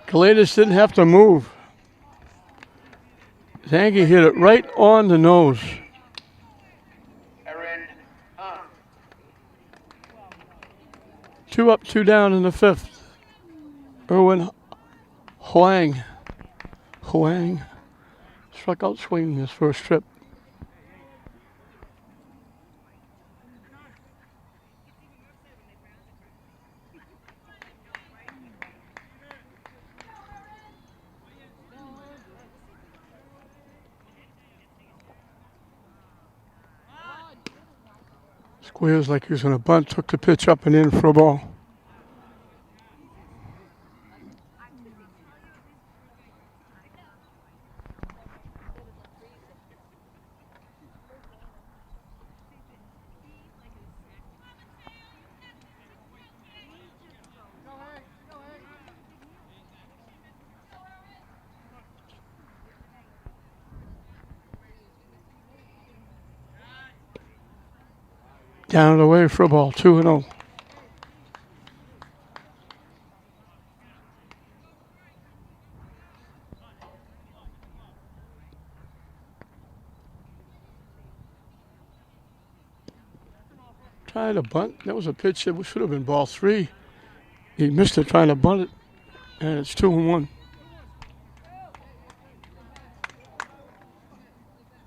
[SPEAKER 1] Kalidas didn't have to move. Zangi hit it right on the nose.
[SPEAKER 2] Aaron,
[SPEAKER 1] 2 up, 2 down in the 5th. Erwin Huang struck out swinging his first trip. Squares like he was going to bunt, took the pitch up and in for a ball. Down and away for a ball, 2-0. Tried to bunt. That was a pitch that should have been ball 3. He missed it trying to bunt it, and it's 2-1.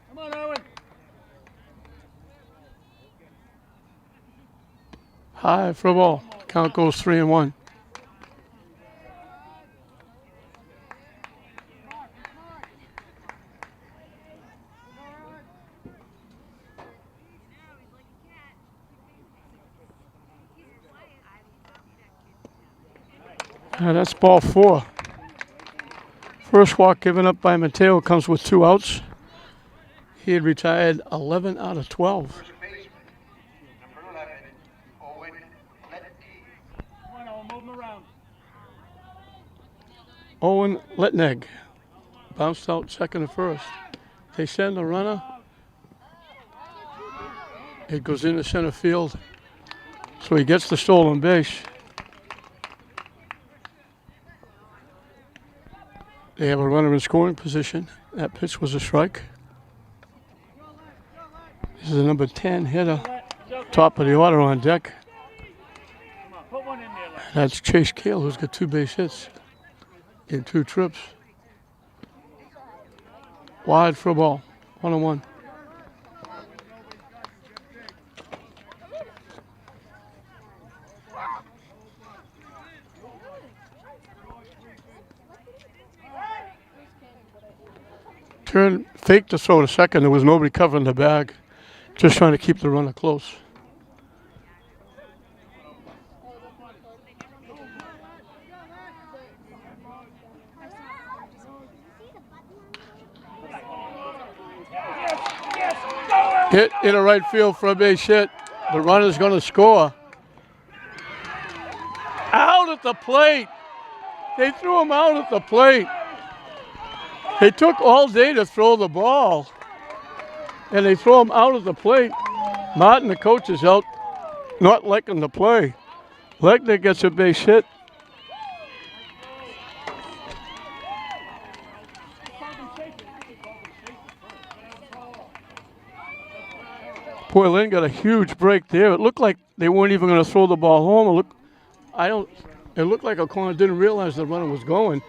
[SPEAKER 3] Come on, Owen.
[SPEAKER 1] High for a ball. Count goes 3-1. That's ball 4. First walk given up by Mateo comes with 2 outs. He had retired 11 out of 12.
[SPEAKER 2] First baseman, number 11, Owen Letty.
[SPEAKER 3] Come on, Owen, move him around.
[SPEAKER 1] Owen Letneg bounced out second and first. They send the runner. It goes into center field. So he gets the stolen base. They have a runner in scoring position. That pitch was a strike. This is the number 10 hitter. Top of the order on deck.
[SPEAKER 3] Come on, put one in there. Lex.
[SPEAKER 1] That's Chase Cale, who's got 2 base hits in 2 trips. Wide for a ball. 1-1. Turn, faked the throw to second. There was nobody covering the bag. Just trying to keep the runner close. Hit in a right field for a base hit. The runner's going to score. Out at the plate. They threw him out at the plate. They took all day to throw the ball, and they throw him out at the plate. Martin, the coach, is out, not liking the play. Legner gets a base hit. Poor Lynn got a huge break there. It looked like they weren't even going to throw the ball home. It looked like O'Connor didn't realize the runner was going.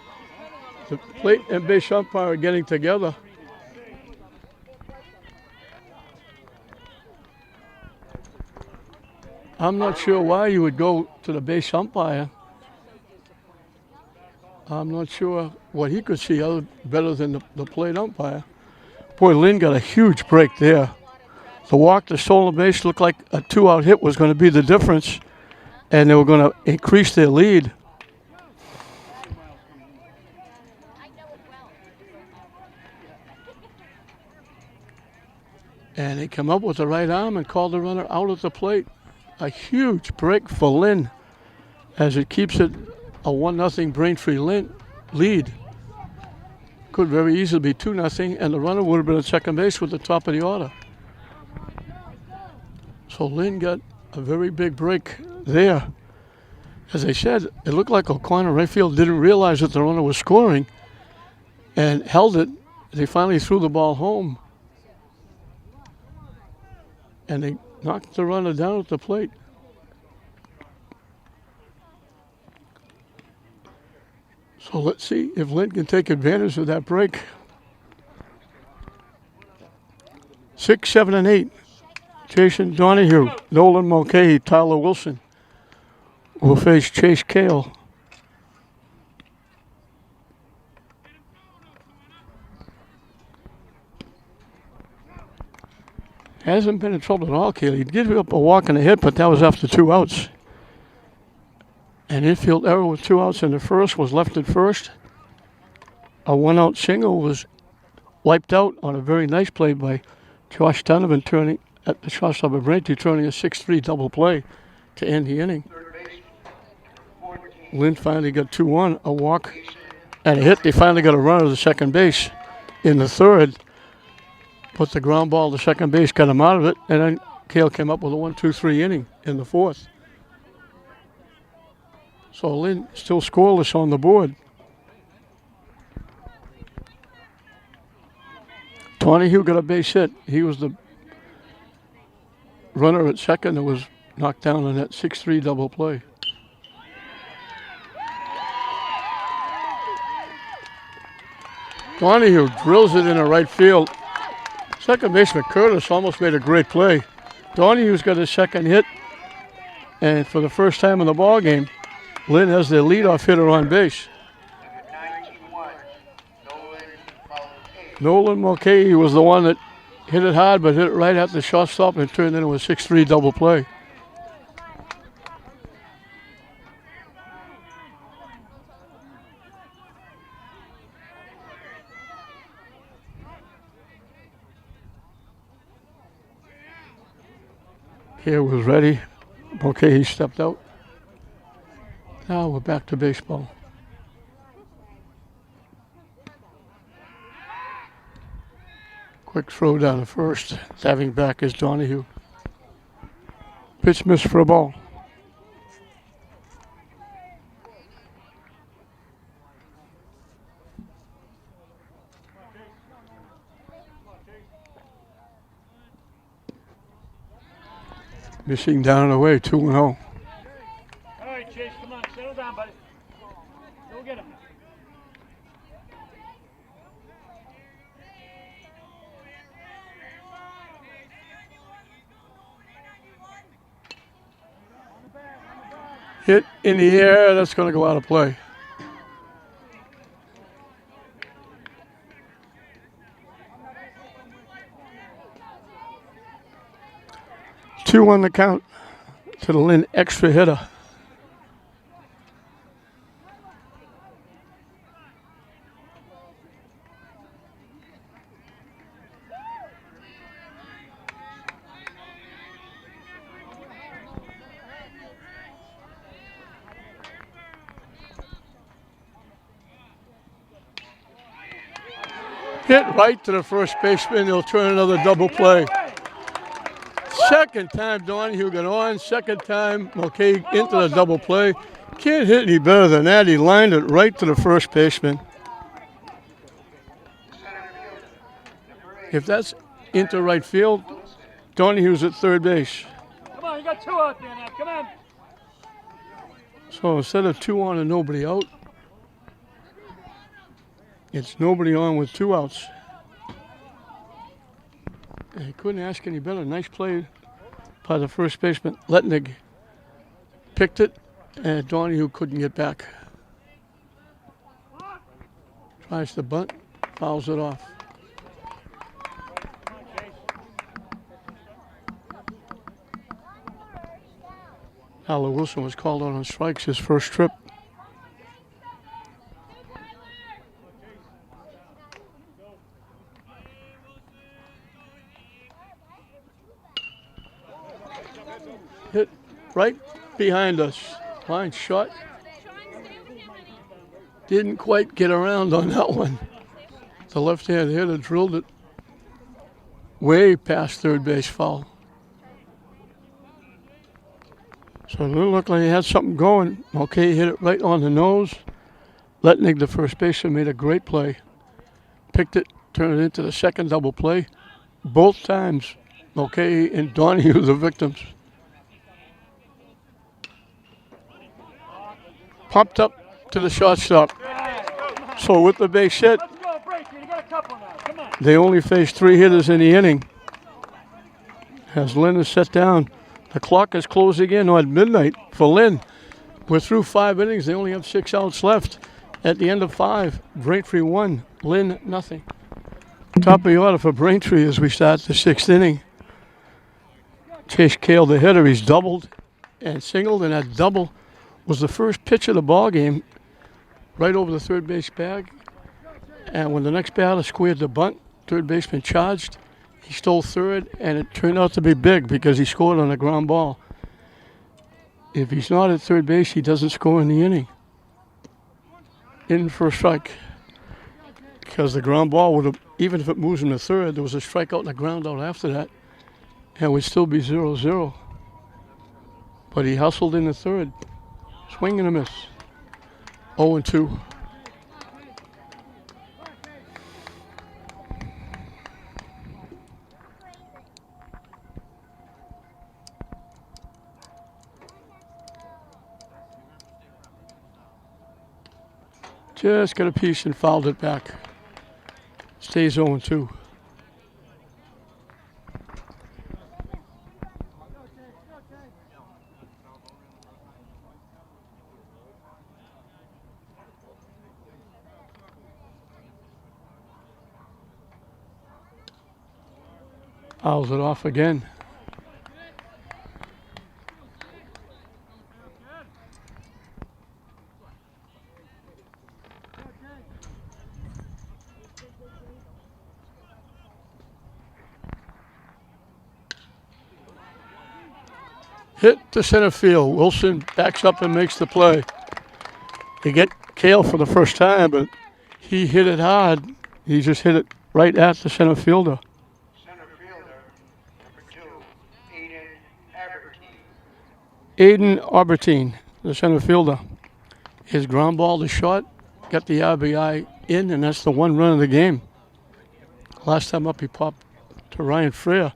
[SPEAKER 1] The plate and base umpire are getting together. I'm not sure why you would go to the base umpire. I'm not sure what he could see better than the plate umpire. Boy, Lynn got a huge break there. The walk to stolen base looked like a 2-out hit was going to be the difference, and they were going to increase their lead. And they come up with the right arm and call the runner out at the plate. A huge break for Lynn as it keeps it a 1-0 Braintree lead. Could very easily be 2-0, and the runner would have been at second base with the top of the order. So Lynn got a very big break there. As I said, it looked like O'Connor right field didn't realize that the runner was scoring and held it. They finally threw the ball home. And they knocked the runner down at the plate. So let's see if Lynn can take advantage of that break. 6, 7, and 8. Jason Donahue, Nolan Mulcahy, Tyler Wilson will face Chase Cale. Hasn't been in trouble at all, Cale. He did give up a walk and a hit, but that was after 2 outs. An infield error with 2 outs in the first was left at first. A 1-out single was wiped out on a very nice play by Josh Donovan turning at the shortstop of Braintree, turning a 6-3 double play to end the inning.
[SPEAKER 2] Third baseman, 14,
[SPEAKER 1] Lynn finally got 2-1, a walk and a hit. They finally got a runner to second base in the third. Put the ground ball to second base, got him out of it, and then Cale came up with a 1-2-3 inning in the fourth. So Lynn still scoreless on the board. Donahue got a base hit. He was the runner at second that was knocked down on that 6-3 double play. Donahue drills it in the right field. Second baseman Curtis almost made a great play. Donahue's got his second hit, and for the first time in the ball game, Lynn has their leadoff hitter on base.
[SPEAKER 2] number 91, Nolan Mulcahy.
[SPEAKER 1] Nolan Mulcahy was the one that hit it hard, but hit it right at the shortstop and turned into a 6-3 double play. Here was ready. Okay, he stepped out. Now we're back to baseball. Quick throw down to first. Diving back is Donahue. Pitch missed for a ball. Missing down and away, 2-0.
[SPEAKER 3] All right, Chase, come on. Settle down, buddy. Go get him.
[SPEAKER 1] Hit in the air, that's going to go out of play. Two on the count to the Lynn extra hitter. Hit right to the first baseman. They'll turn another double play. Second time Donahue got on. Second time, okay, into the double play. Can't hit any better than that. He lined it right to the first baseman. If that's into right field, Donahue's at third base.
[SPEAKER 3] Come on, you got two out there now. Come on.
[SPEAKER 1] So instead of 2 on and nobody out, it's nobody on with 2 outs. He couldn't ask any better. Nice play by the first baseman. Letnig picked it, and Donahue couldn't get back. Tries to bunt, fouls it off. Howler Wilson was called out on strikes his first trip. Hit right behind us. Line shot. Didn't quite get around on that one. The left-hand hitter drilled it way past third base, foul. So it looked like he had something going. Okay, hit it right on the nose. Letnig, the first baseman, made a great play. Picked it, turned it into the second double play. Both times, okay, and Donahue the victims. Popped up to the shortstop. So with the base hit,
[SPEAKER 3] Let's go, Braintree. You got a couple now. Come on.
[SPEAKER 1] they only faced 3 hitters in the inning. As Lynn is set down, the clock is closing in on midnight for Lynn. We're through 5 innings. They only have 6 outs left. At the end of 5, Braintree 1, Lynn nothing. Top of the order for Braintree as we start the 6th inning. Chase Cale, the hitter, he's doubled and singled, and that double was the first pitch of the ball game, right over the third base bag. And when the next batter squared the bunt, third baseman charged. He stole third, and it turned out to be big because he scored on a ground ball. If he's not at third base, he doesn't score in the inning. In for a strike. Because the ground ball would have, even if it moves him to third, there was a strikeout and a ground out after that, and it would still be 0-0. But he hustled in the third. Swing and a miss. 0-2. Just got a piece and fouled it back. Stays 0-2. Fouls it off again. hit to center field. Wilson backs up and makes the play. They get Cale for the first time, but he hit it hard. He just hit it right at the center fielder.
[SPEAKER 2] Center fielder, number 2, Aiden Albertine.
[SPEAKER 1] Aiden Albertine, the center fielder. His ground ball to short, got the RBI in, and that's the one run of the game. Last time up, he popped to Ryan Freer.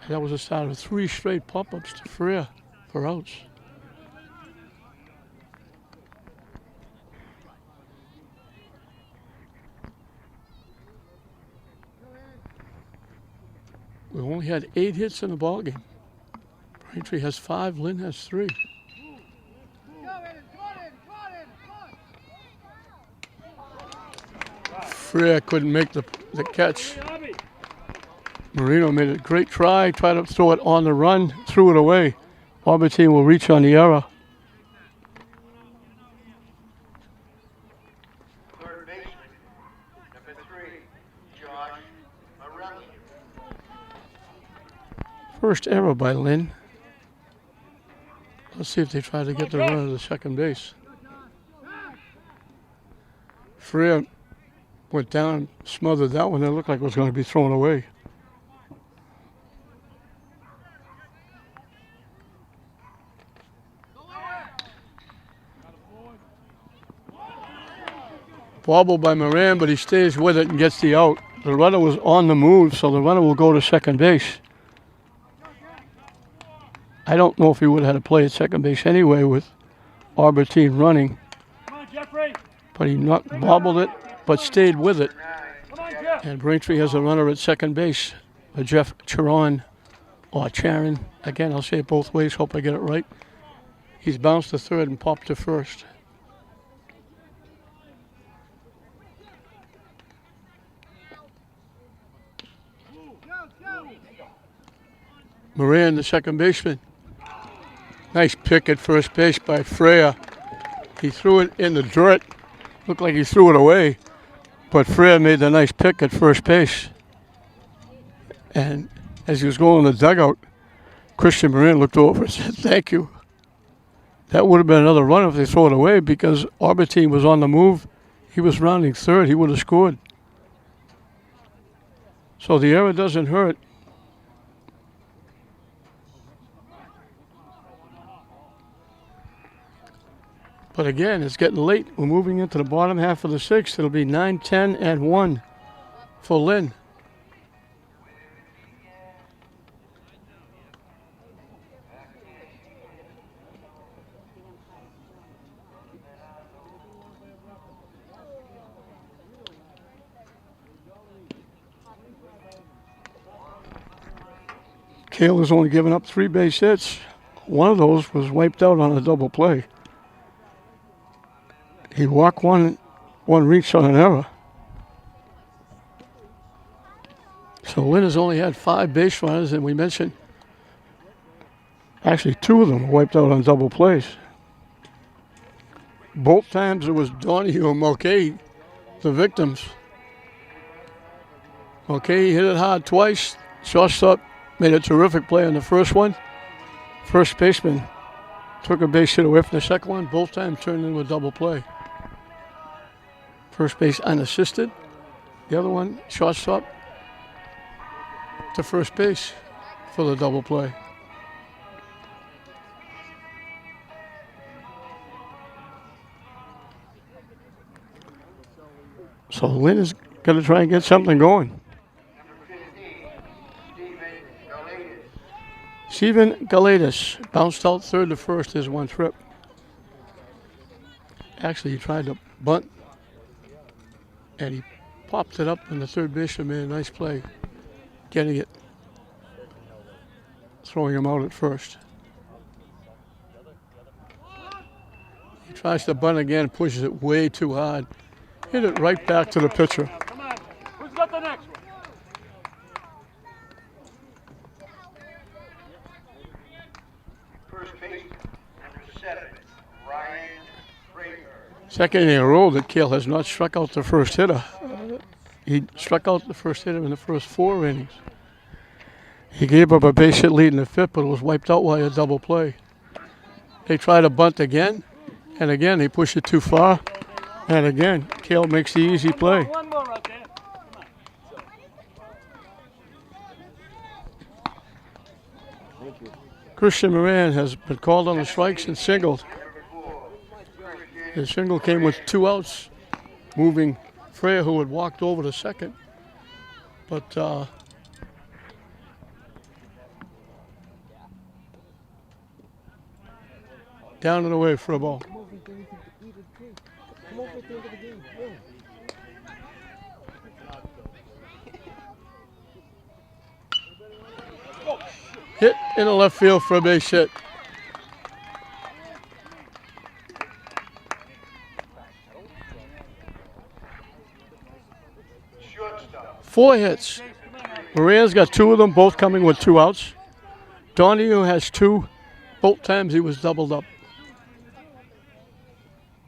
[SPEAKER 1] And that was the start of 3 straight pop-ups to Freer for outs. We only had 8 hits in the ballgame. Braintree has 5, Lynn has 3. Freer couldn't make the catch. Marino made a great try, tried to throw it on the run, threw it away. Albertine will reach on the error.
[SPEAKER 2] Third baseman, number 3, Josh Morelli.
[SPEAKER 1] First error by Lynn. Let's see if they try to get the runner to second base. Freer went down, smothered that one. It looked like it was going to be thrown away. Bobbled by Moran, but he stays with it and gets the out. The runner was on the move, so the runner will go to second base. I don't know if he would have had to play at second base anyway with Albertine running.
[SPEAKER 3] Come on, Jeffrey.
[SPEAKER 1] But he bobbled it, but stayed with it.
[SPEAKER 2] 9, Jeff.
[SPEAKER 1] And Braintree has a runner at second base, Jeff Charon, or Charon. Again, I'll say it both ways, hope I get it right. He's bounced to third and popped to first. Moran, the second baseman. Nice pick at first base by Freya. He threw it in the dirt. Looked like he threw it away. But Freya made the nice pick at first base. And as he was going in the dugout, Christian Moran looked over and said, "Thank you." That would have been another run if they throw it away because Albertine was on the move. He was rounding third. He would have scored. So the error doesn't hurt. But again, it's getting late. We're moving into the bottom half of the 6th. It'll be 9, 10, and 1 for Lynn. Cale has only given up 3 base hits. One of those was wiped out on a double play. He walked one reach on an error. So Lynn has only had 5 base runners, and we mentioned actually 2 of them were wiped out on double plays. Both times it was Donahue and Mulcahy, the victims. Mulcahy hit it hard twice. Shortstop made a terrific play on the first one. First baseman took a base hit away from the second one. Both times turned into a double play. First base unassisted. The other one, shortstop to first base for the double play. So Lynn is going to try and get something going.
[SPEAKER 2] Number 15, Stephen Galatis.
[SPEAKER 1] Steven Galatis bounced out third to first his one trip. Actually, he tried to bunt, and he popped it up, and the third baseman made a nice play, getting it, throwing him out at first. He tries to bunt again, pushes it way too hard, hit it right back to the pitcher.
[SPEAKER 3] Come on. Who's got the next one?
[SPEAKER 2] First baseman, number 7, Ryan Braintree.
[SPEAKER 1] Second in a row that Cale has not struck out the first hitter. He struck out the first hitter in the first 4 innings. He gave up a base hit lead in the fifth, but it was wiped out by a double play. They try to bunt again, and again they push it too far, and again Kale makes the easy play.
[SPEAKER 3] One more out there.
[SPEAKER 1] Christian Moran has been called on the strikes and singled. His single came with 2 outs, moving Freya, who had walked over to second. But down and away for a ball. Hit in the left field for a base hit.
[SPEAKER 2] Shortstop.
[SPEAKER 1] 4 hits. Moran's got 2 of them, both coming with 2 outs. Donahue has 2. Both times he was doubled up.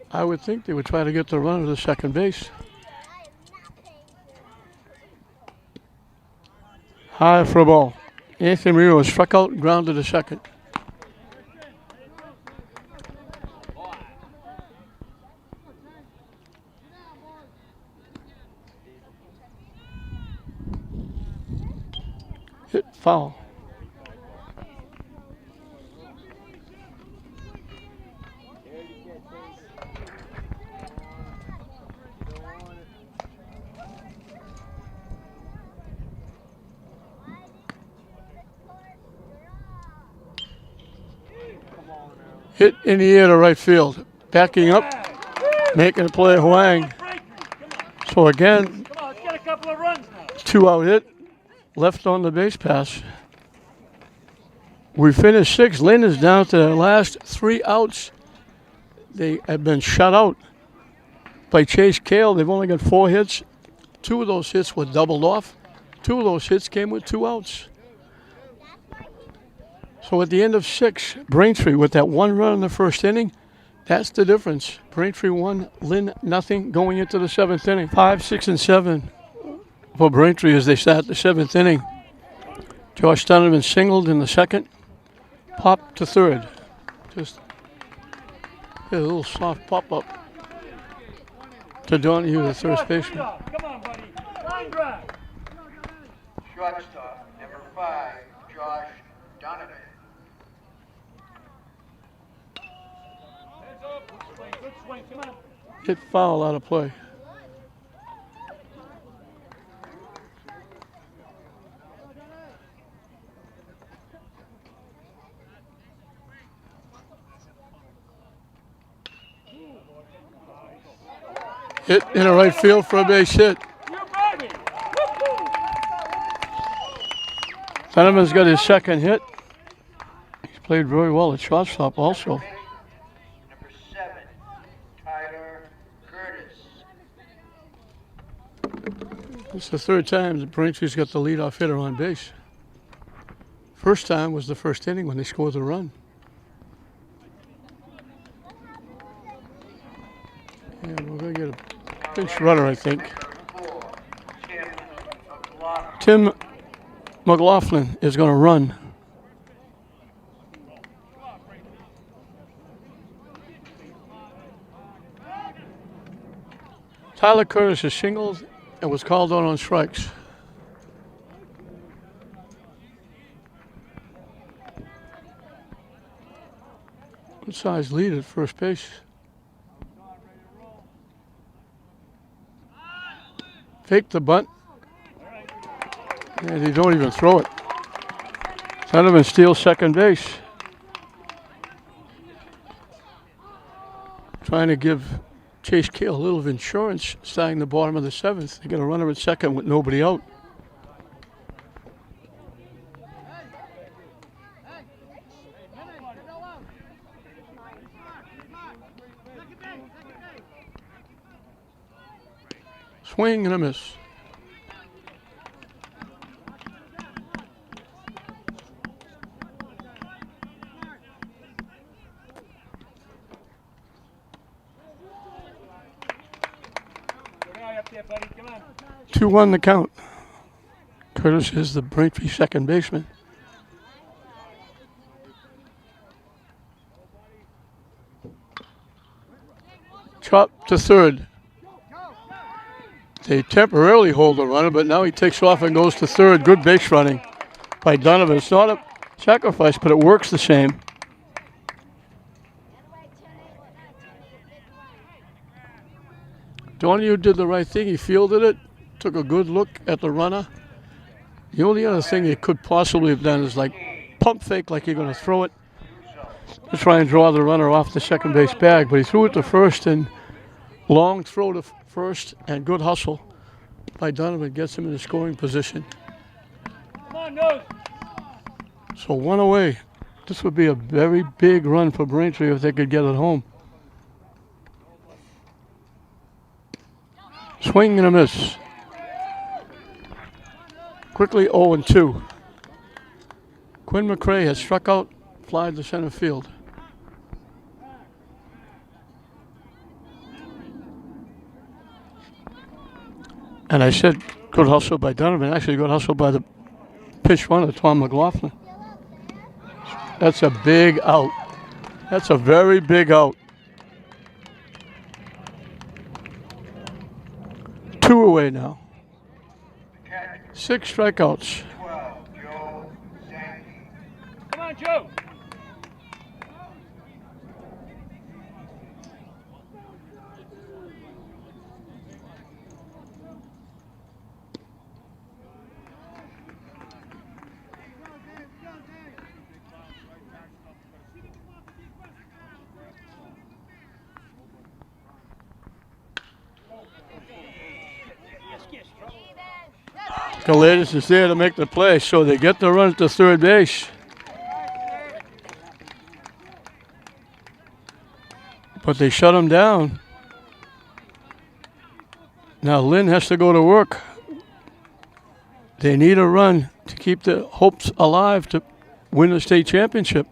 [SPEAKER 1] I would think they would try to get the runner to second base. High for a ball. Anthony Maria was struck out and grounded to second. Hit foul. Hit in the air to right field. Backing up, making a play, Huang. So again,
[SPEAKER 3] Come on, let's get a couple of runs now.
[SPEAKER 1] 2-out hit, left on the base pass. We finished 6th. Lynn is down to the last 3 outs. They have been shut out by Chase Cale. They've only got 4 hits. 2 of those hits were doubled off. 2 of those hits came with 2 outs. So at the end of 6, Braintree with that 1 run in the first inning, that's the difference. Braintree 1, Lynn nothing going into the 7th inning. 5, 6, and 7 for Braintree as they start the 7th inning. Josh Donovan singled in the 2nd, popped to 3rd. Just a little soft pop-up to Donahue, the third baseman.
[SPEAKER 3] Come on, buddy. Line drive.
[SPEAKER 2] Shortstop, number 5, Josh Donovan.
[SPEAKER 3] Heads up. Good swing. Come on.
[SPEAKER 1] Hit foul out of play. Hit in the right field for a base hit.
[SPEAKER 3] You baby.
[SPEAKER 1] Donovan's got his 2nd hit. He's played very well at shortstop also.
[SPEAKER 2] Number 7, Tyler Curtis.
[SPEAKER 1] It's the 3rd time that Braintree's got the leadoff hitter on base. First time was the first inning when they scored the run. And we're going to get a pinch runner, I think.
[SPEAKER 2] Number 4, Tim McLaughlin.
[SPEAKER 1] Tim McLaughlin is going to run. Tyler Curtis is singled and was called on strikes. Good size lead at first base. Fake the bunt. And they don't even throw it. Donovan steals second base. Trying to give Chase Cale a little of insurance starting the bottom of the 7th. They got a runner at second with nobody out. Swing and a miss.
[SPEAKER 3] Up there, buddy. Come on.
[SPEAKER 1] 2-1 the count. Curtis is the Braintree second baseman. Chop to third. They temporarily hold the runner, but now he takes off and goes to third. Good base running by Donovan. It's not a sacrifice, but it works the same. Donahue did the right thing. He fielded it, took a good look at the runner. The only other thing he could possibly have done is like pump fake, like you're going to throw it to try and draw the runner off the second base bag. But he threw it to first, and long throw to first, and good hustle by Donovan gets him in the scoring position.
[SPEAKER 3] Come on, Nose.
[SPEAKER 1] So one away. This would be a very big run for Braintree if they could get it home. Swing and a miss. Quickly 0-2. Quinn McCrae has struck out, fly to center field. And I said good hustle by Donovan. Actually, good hustle by the pitch runner, Tom McLaughlin. That's a big out. That's a very big out. 2 away now. 6 strikeouts.
[SPEAKER 2] 12, Joe Sankey.
[SPEAKER 3] Come on, Joe.
[SPEAKER 1] Galatas is there to make the play, so they get the run to third base. But they shut him down. Now Lynn has to go to work. They need a run to keep the hopes alive to win the state championship.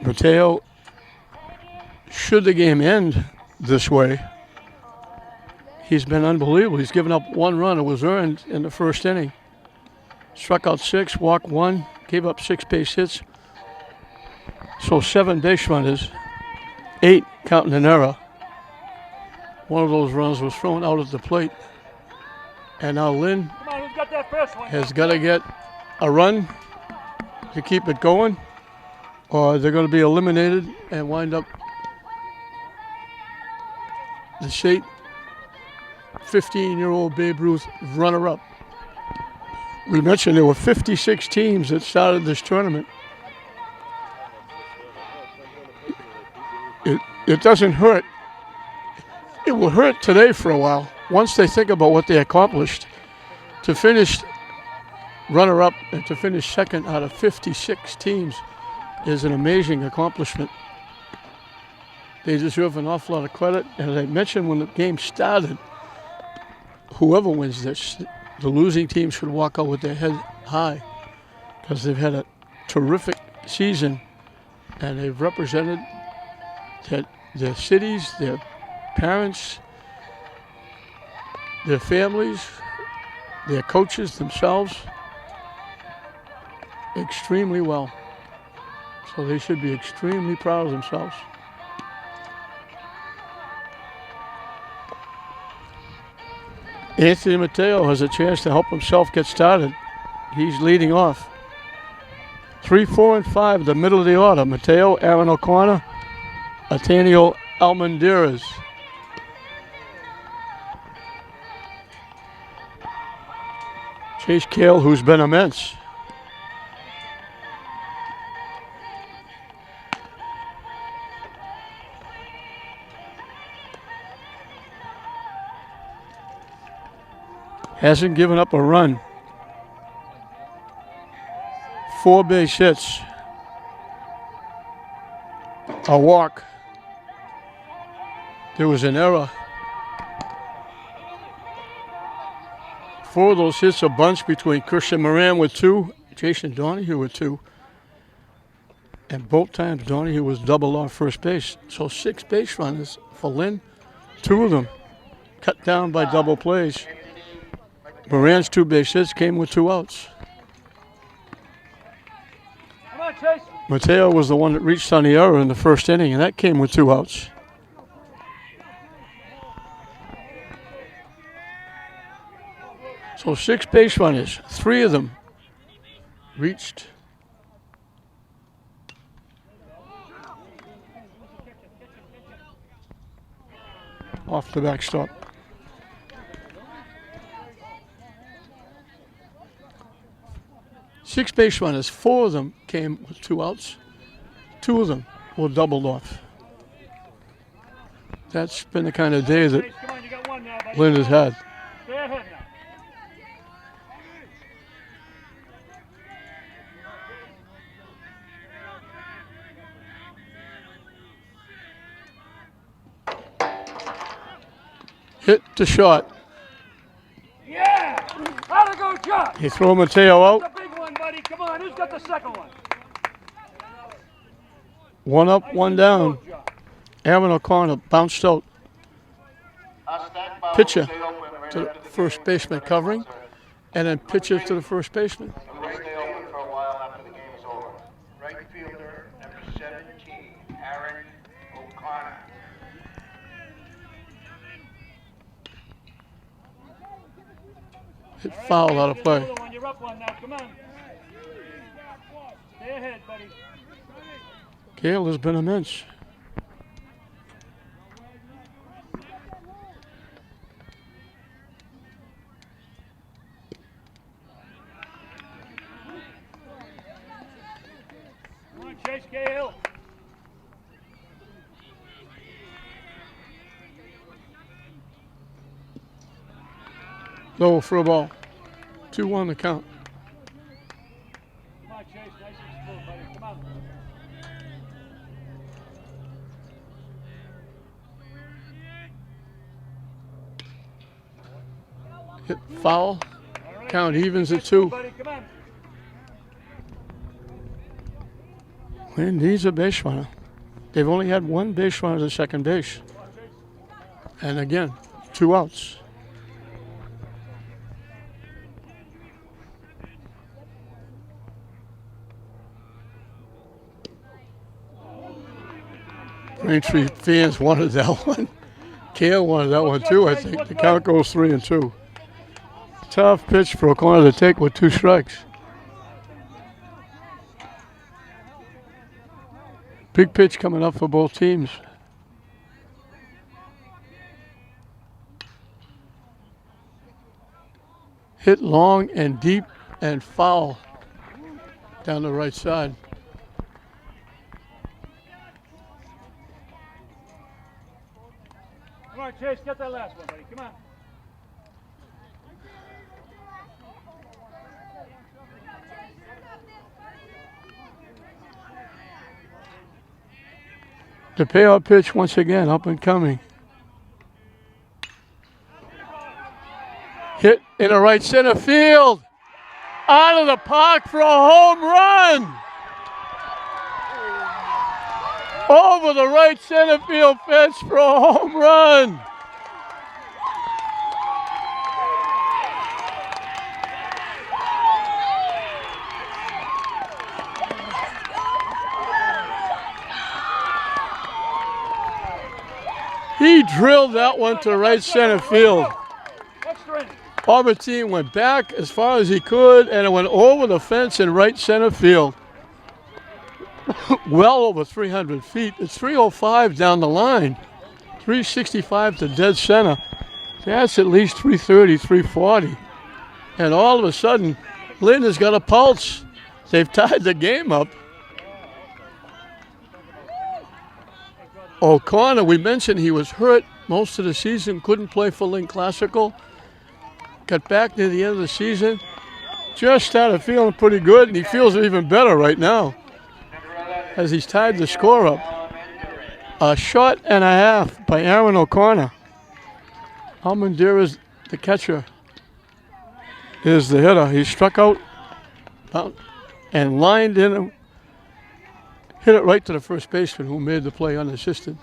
[SPEAKER 1] Mateo, should the game end this way, he's been unbelievable. He's given up 1 run. It was earned in the first inning. Struck out 6, walked 1, gave up 6 base hits. So 7 base runners, 8 counting an error. One of those runs was thrown out at the plate. And now Lynn
[SPEAKER 3] Come on, who's got that first one?
[SPEAKER 1] has got to get a run to keep it going, or they're going to be eliminated and wind up the state 15-year-old Babe Ruth runner-up. We mentioned there were 56 teams that started this tournament. It doesn't hurt. It will hurt today for a while, once they think about what they accomplished. To finish runner-up and to finish second out of 56 teams is an amazing accomplishment. They deserve an awful lot of credit. And as I mentioned when the game started, whoever wins this, the losing team should walk out with their head high, because they've had a terrific season and they've represented their cities, their parents, their families, their coaches themselves extremely well. So they should be extremely proud of themselves. Anthony Mateo has a chance to help himself get started. He's leading off. 3, 4, and 5, the middle of the order. Mateo, Aaron O'Connor, Atanio Almendarez. Chase Cale, who's been immense. Hasn't given up a run. 4 base hits. A walk. There was an error. 4 of those hits, a bunch between Christian Moran with 2, Jason Donahue with 2. And both times Donahue was double off first base. So 6 base runners for Lynn. 2 of them cut down by double plays. Moran's 2 base hits came with 2 outs.
[SPEAKER 3] Come on, Chase.
[SPEAKER 1] Mateo was the one that reached on the error in the first inning, and that came with 2 outs. So 6 base runners, 3 of them reached. Off the backstop. Six base runners, 4 of them came with 2 outs. 2 of them were doubled off. That's been the kind of day that
[SPEAKER 3] Chase, come on, you got one now, buddy.
[SPEAKER 1] Lynn has had.
[SPEAKER 3] Stay ahead now.
[SPEAKER 1] Hit to short.
[SPEAKER 3] Yeah! How'd it go, Josh?
[SPEAKER 1] He threw Mateo out.
[SPEAKER 3] The big one, buddy. Come on, who's got the second one?
[SPEAKER 1] 1 up, 1 down. Aaron O'Connor bounced out. Pitcher to the first baseman covering, and then pitcher to the first baseman.
[SPEAKER 2] Right fielder, number 17, Aaron O'Connor.
[SPEAKER 1] Hit foul out of play.
[SPEAKER 3] You're up one now. Come on. Stay ahead, buddy.
[SPEAKER 1] Gale has been immense.
[SPEAKER 3] Come on, Chase Cahill.
[SPEAKER 1] Low for a ball. 2-1 the count.
[SPEAKER 3] Come on, Chase. Nice and slow, buddy. Come on.
[SPEAKER 1] Hit foul.
[SPEAKER 3] All right.
[SPEAKER 1] Count evens at 2.
[SPEAKER 3] Buddy, come on.
[SPEAKER 1] Lynn needs a base runner. They've only had 1 base runner to second base. And again, 2 outs. Braintree fans wanted that one. Kale wanted that one too, I think. The count goes 3-2. Tough pitch for O'Connor to take with 2 strikes. Big pitch coming up for both teams. Hit long and deep and foul down the right side.
[SPEAKER 3] Come on, Chase. Get that last one, buddy. Come on.
[SPEAKER 1] The payout pitch once again, up and coming. Hit in the right center field. Out of the park for a home run. Over the right center field fence for a home run. He drilled that one to right center field.
[SPEAKER 3] Extra inning.
[SPEAKER 1] Albertine went back as far as he could, and it went over the fence in right center field. Well over 300 feet. It's 305 down the line. 365 to dead center. That's at least 330, 340. And all of a sudden, Lynn has got a pulse. They've tied the game up. O'Connor, we mentioned he was hurt most of the season, couldn't play for Lynn Classical. Got back near the end of the season. Just started feeling pretty good, and he feels even better right now as he's tied the score up. A shot and a half by Aaron O'Connor. Almondera's the catcher. Is the hitter. He struck out and lined in. Hit it right to the first baseman who made the play unassisted.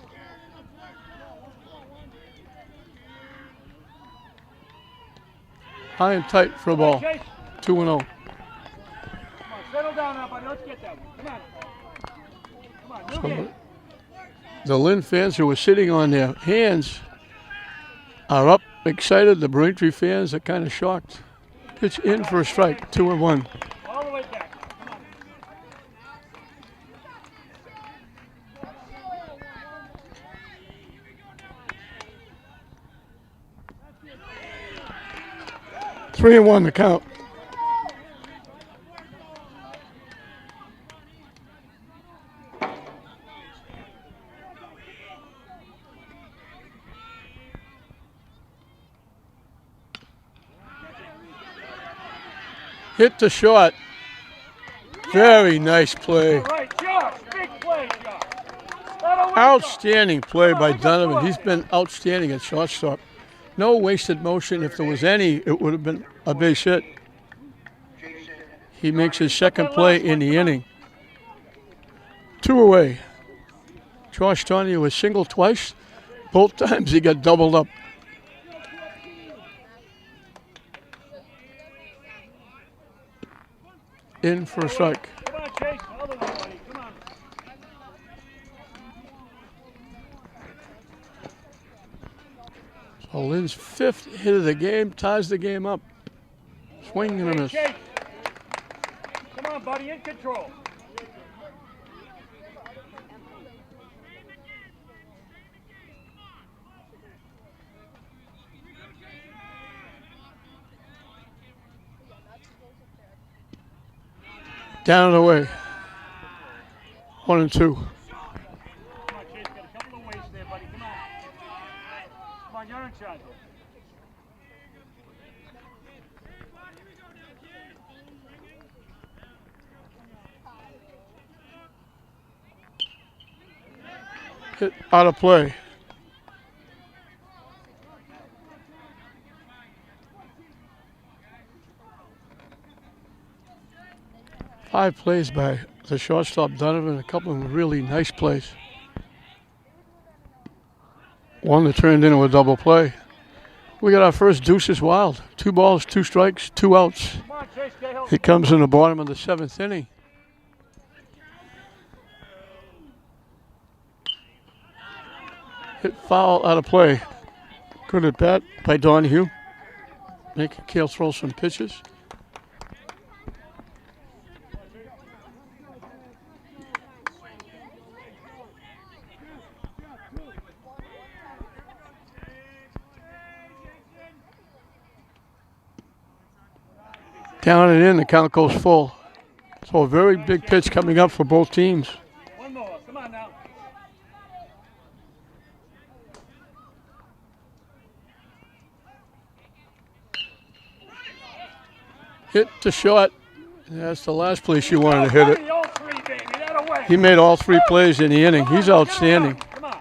[SPEAKER 1] High and tight for a ball.
[SPEAKER 3] Chase.
[SPEAKER 1] 2-0.
[SPEAKER 3] Come on, settle down now, buddy. Let's get that one. Come on. Come on, new game.
[SPEAKER 1] The Lynn fans who were sitting on their hands are up, excited. The Braintree fans are kind of shocked. Pitch in for a strike. 2-1.
[SPEAKER 3] All the way back. Come on.
[SPEAKER 1] 3-1 the count. Hit the shot. Very nice play.
[SPEAKER 3] All right, Josh. Big play, Josh. That'll win,
[SPEAKER 1] Outstanding play by Donovan. He's been outstanding at shortstop. No wasted motion. If there was any, it would have been a base hit. He makes his second play in the inning. 2 away. Ruth Tourney was singled twice. Both times he got doubled up. In for a strike.
[SPEAKER 3] Come on, Chase. Other one, buddy. Come on.
[SPEAKER 1] So Lynn's 5th hit of the game ties the game up. Swing and a miss.
[SPEAKER 3] Chase. Come on, buddy. In control.
[SPEAKER 1] Down and away. 1-2.
[SPEAKER 3] Come on, Chase. Got a couple of ways there, buddy. Come on. Come on, you're in charge.
[SPEAKER 1] Hit out of play. Five plays by the shortstop Donovan, a couple of really nice plays. One that turned into a double play. We got our first deuces wild. 2 balls, 2 strikes, 2 outs.
[SPEAKER 3] Come on, Chase. Get help.
[SPEAKER 1] It comes in the bottom of the 7th inning. Hit foul out of play. Good at bat by Donahue. Making Cale throw some pitches. Down and in, the count goes full. So a very big pitch coming up for both teams.
[SPEAKER 3] One more. Come on now.
[SPEAKER 1] Hit to short. That's the last place you wanted to hit it.
[SPEAKER 3] All three, baby. That away.
[SPEAKER 1] He made all 3 plays in the inning. He's outstanding.
[SPEAKER 3] Come on.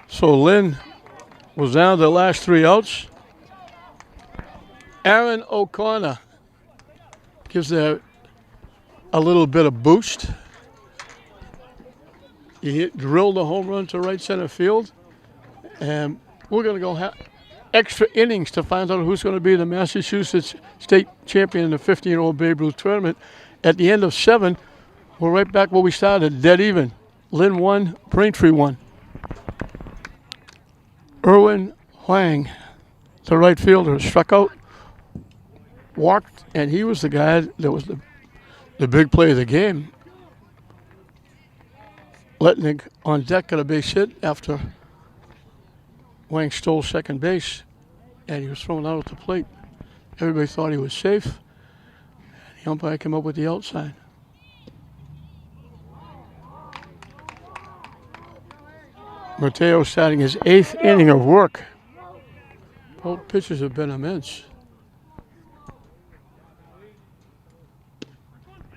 [SPEAKER 1] So Lynn was down to the last 3 outs. Aaron O'Connor gives that a little bit of boost. He drilled a home run to right center field. And we're going to go extra innings to find out who's going to be the Massachusetts state champion in the 15-year-old Babe Ruth tournament. At the end of 7, we're right back where we started, dead even. Lynn 1, Braintree 1. Erwin Huang, the right fielder, struck out, walked, and he was the guy that was the big play of the game. Letnick on deck got a base hit after Wang stole second base, and he was thrown out at the plate. Everybody thought he was safe, and the umpire came up with the out sign. Mateo starting his 8th inning of work. Both pitches have been immense.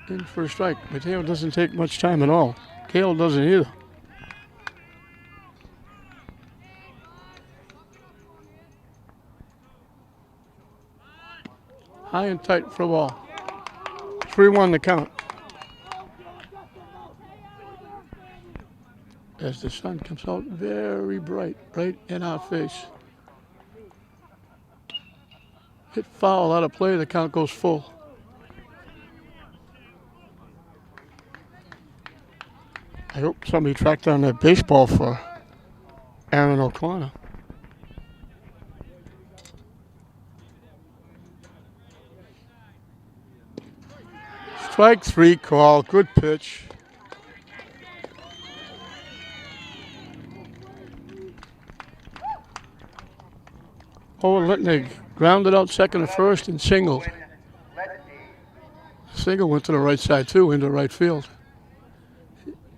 [SPEAKER 1] In for a strike. Mateo doesn't take much time at all. Cale doesn't either. High and tight for a ball. 3-1 the count. As the sun comes out very bright, right in our face. Hit foul out of play. The count goes full. I hope somebody tracked down that baseball for Aaron O'Connor. Strike 3 call. Good pitch. Litnig grounded out second and first and singled. Single went to the right side too, into right field.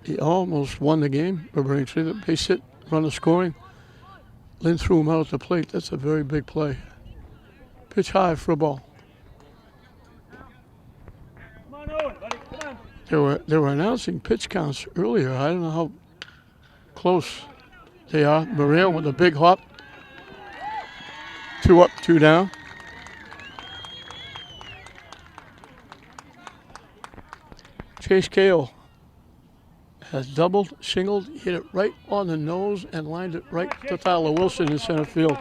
[SPEAKER 1] He almost won the game for Braintree. The base hit, runner scoring. Lynn threw him out at the plate. That's a very big play. Pitch high for a ball.
[SPEAKER 3] Come on, Owen, buddy. Come on.
[SPEAKER 1] They were announcing pitch counts earlier. I don't know how close they are. Maria with a big hop. 2 up, 2 down. Chase Cale has doubled, singled, hit it right on the nose, and lined it right to Tyler Wilson in center field.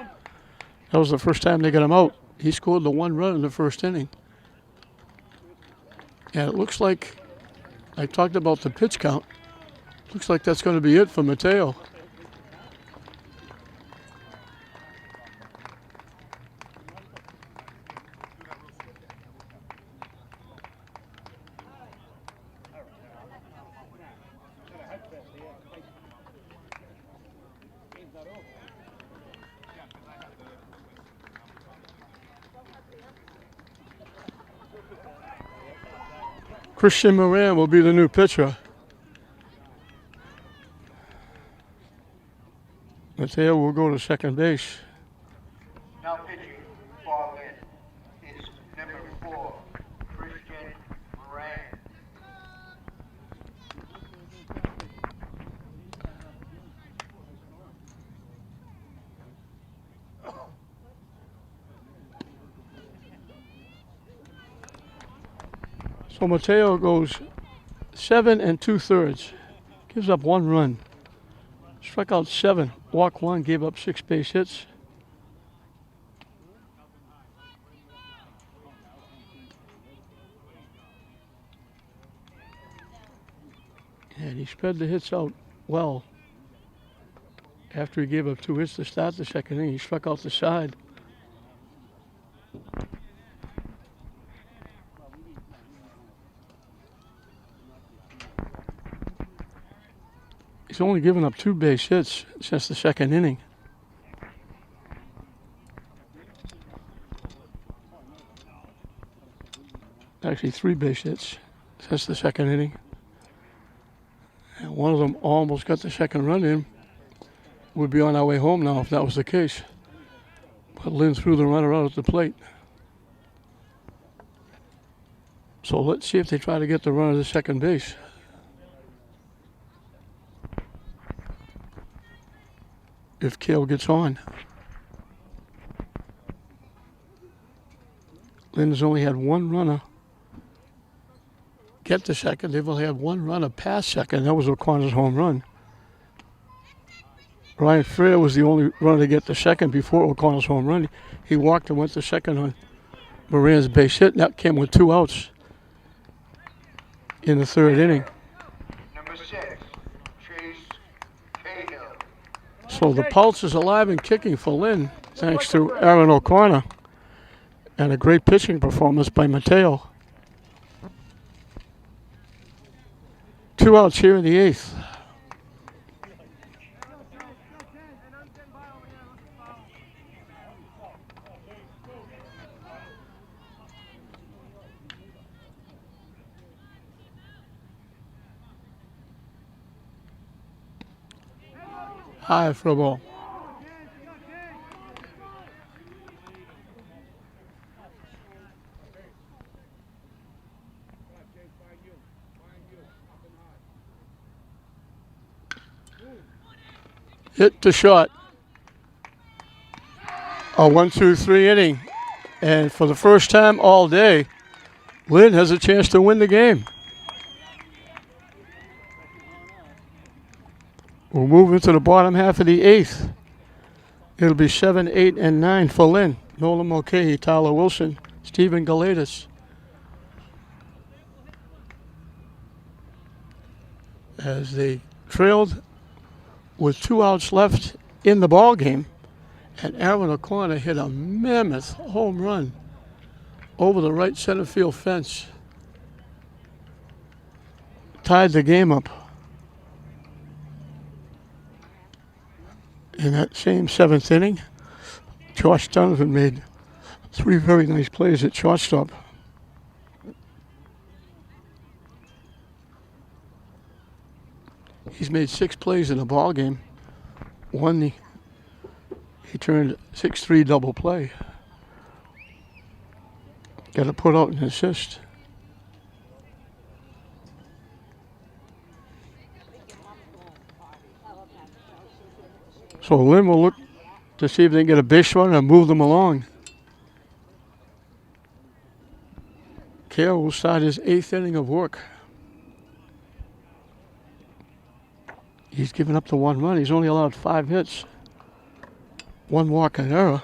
[SPEAKER 1] That was the first time they got him out. He scored the 1 run in the first inning. And it looks like, I talked about the pitch count, looks like that's going to be it for Mateo. Christian Moran will be the new pitcher. Mateo will go to second base.
[SPEAKER 2] Now pitching for Lynn is number 4, Christian Moran.
[SPEAKER 1] So Mateo goes 7 2/3, gives up 1 run, struck out 7, walked 1, gave up 6 base hits. And he spread the hits out well. After he gave up 2 hits to start the second inning, he struck out the side. He's only given up 2 base hits since the second inning. Actually, 3 base hits since the second inning. And one of them almost got the second run in. We'd be on our way home now if that was the case. But Lynn threw the runner out at the plate. So let's see if they try to get the runner to second base. If Cale gets on. Lynn has only had 1 runner get to second. They've only had 1 runner pass second. That was O'Connor's home run. Ryan Freer was the only runner to get to second before O'Connor's home run. He walked and went to second on Moran's base hit, and that came with 2 outs in the 3rd inning.
[SPEAKER 2] Number 6, Chase Cahill.
[SPEAKER 1] So the pulse is alive and kicking for Lynn, thanks to Aaron O'Connor and a great pitching performance by Mateo. 2 outs here in the 8th. High for a ball. Hit to short. A 1-2-3 inning. And for the first time all day, Lynn has a chance to win the game. We'll move into the bottom half of the 8th. It'll be 7, 8, and 9 for Lynn. Nolan Mulcahy, Tyler Wilson, Stephen Galatis. As they trailed with 2 outs left in the ball game, and Aaron O'Connor hit a mammoth home run over the right center field fence. Tied the game up. In that same 7th inning, Josh Donovan made 3 very nice plays at shortstop. He's made 6 plays in the ball game. One, he turned 6-3 double play. Got to put out an assist. So Lynn will look to see if they can get a base run and move them along. Kale will start his 8th inning of work. He's given up the 1 run. He's only allowed 5 hits. 1 walk and error.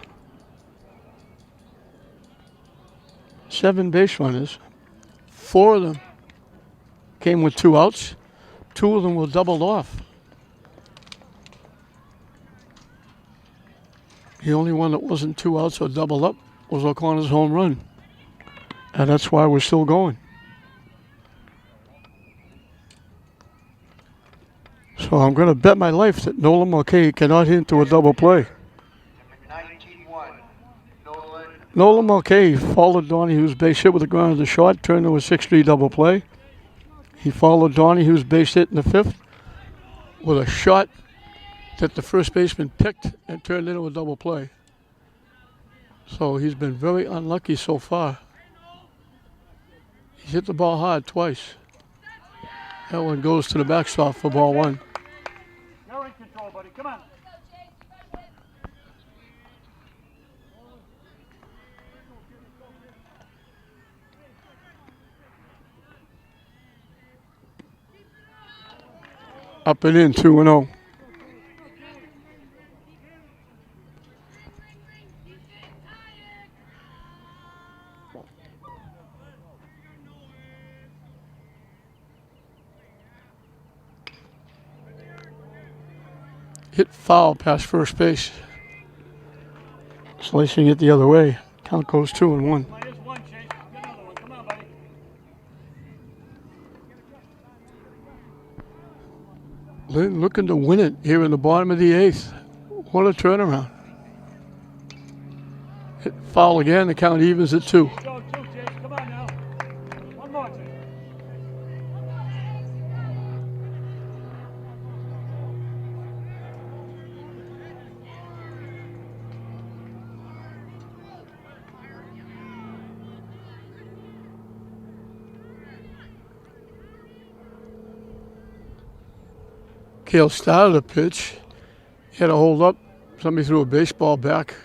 [SPEAKER 1] 7 base runners. 4 of them came with 2 outs. 2 of them were doubled off. The only one that wasn't 2 outs or doubled up was O'Connor's home run. And that's why we're still going. So I'm going to bet my life that Nolan Mulcahy cannot hit into a double play.
[SPEAKER 2] 91, Nolan.
[SPEAKER 1] Nolan Mulcahy followed Donnie, who was base hit with the ground to short, turned into a 6-3 double play. He followed Donnie, who was base hit in the 5th, with a shot that the first baseman picked and turned into a double play. So he's been very unlucky so far. He's hit the ball hard twice. That one goes to the backstop for ball 1.
[SPEAKER 3] You're in control, buddy. Come on.
[SPEAKER 1] Up and in, 2-0. Hit foul past first base. Slicing it the other way. Count goes 2-1.
[SPEAKER 3] Here's 1, Chase. Get another one. Come on, buddy.
[SPEAKER 1] Lynn looking to win it here in the bottom of the 8th. What a turnaround. Hit foul again. The count evens at 2.
[SPEAKER 3] Go 2, Chase. Come on now. 1 more, Chase.
[SPEAKER 1] Kale started a pitch. He had to hold up. Somebody threw a baseball back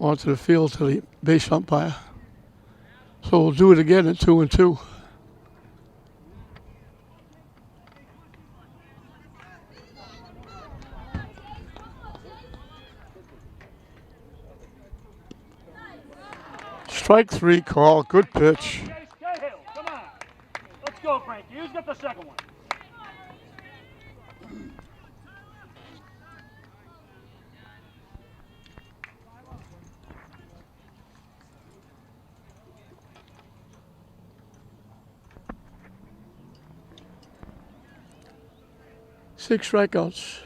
[SPEAKER 1] onto the field to the base umpire. So we'll do it again at 2-2. Strike 3 call. Good pitch.
[SPEAKER 3] Chase Cahill. Come on. Let's go, Frankie. Who's got the second one?
[SPEAKER 1] Six strikeouts.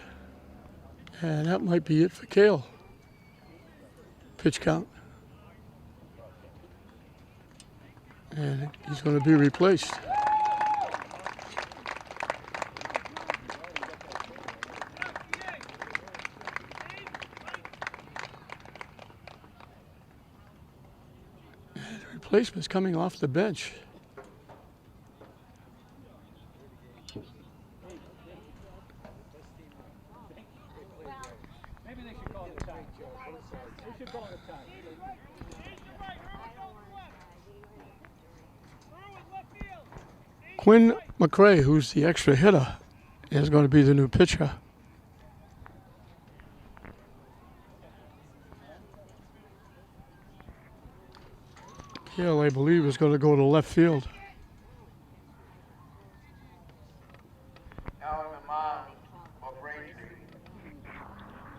[SPEAKER 1] And that might be it for Kale. Pitch count. And he's going to be replaced. And the replacement's coming off the bench.
[SPEAKER 3] Maybe they should call it a tie. They should call it a tie.
[SPEAKER 1] Quinn McRae, who's the extra hitter, is going to be the new pitcher. Hill, I believe, is going to go to left field.
[SPEAKER 2] Now on the mound for Braintree.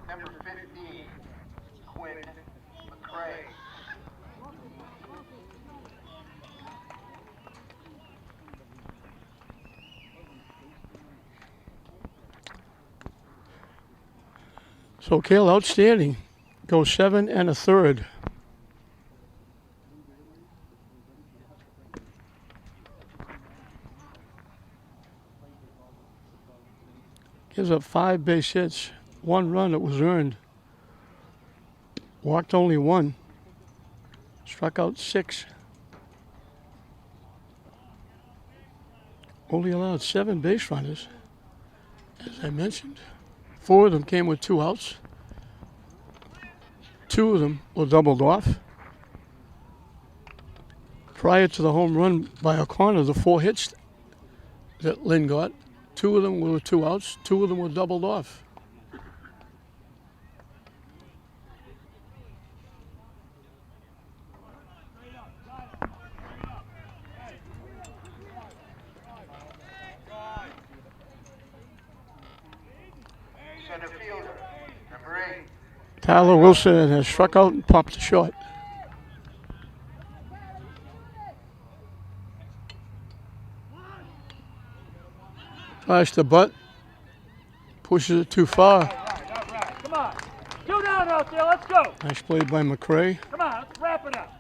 [SPEAKER 2] Number 15, Quinn McCray.
[SPEAKER 1] So Cale, outstanding. Goes 7 1/3. Gives up 5 base hits, 1 run that was earned. Walked only 1. Struck out 6. Only allowed 7 base runners, as I mentioned. 4 of them came with 2 outs. 2 of them were doubled off. Prior to the home run by O'Connor, the 4 hits that Lynn got, 2 of them were 2 outs, 2 of them were doubled off.
[SPEAKER 2] Center fielder, number 8.
[SPEAKER 1] Tyler Wilson has struck out and popped the shot. Tries to bunt. Pushes it too far.
[SPEAKER 3] All right. Come on. 2 down out there. Let's go.
[SPEAKER 1] Nice play by McCray.
[SPEAKER 3] Come on. Let's wrap it up.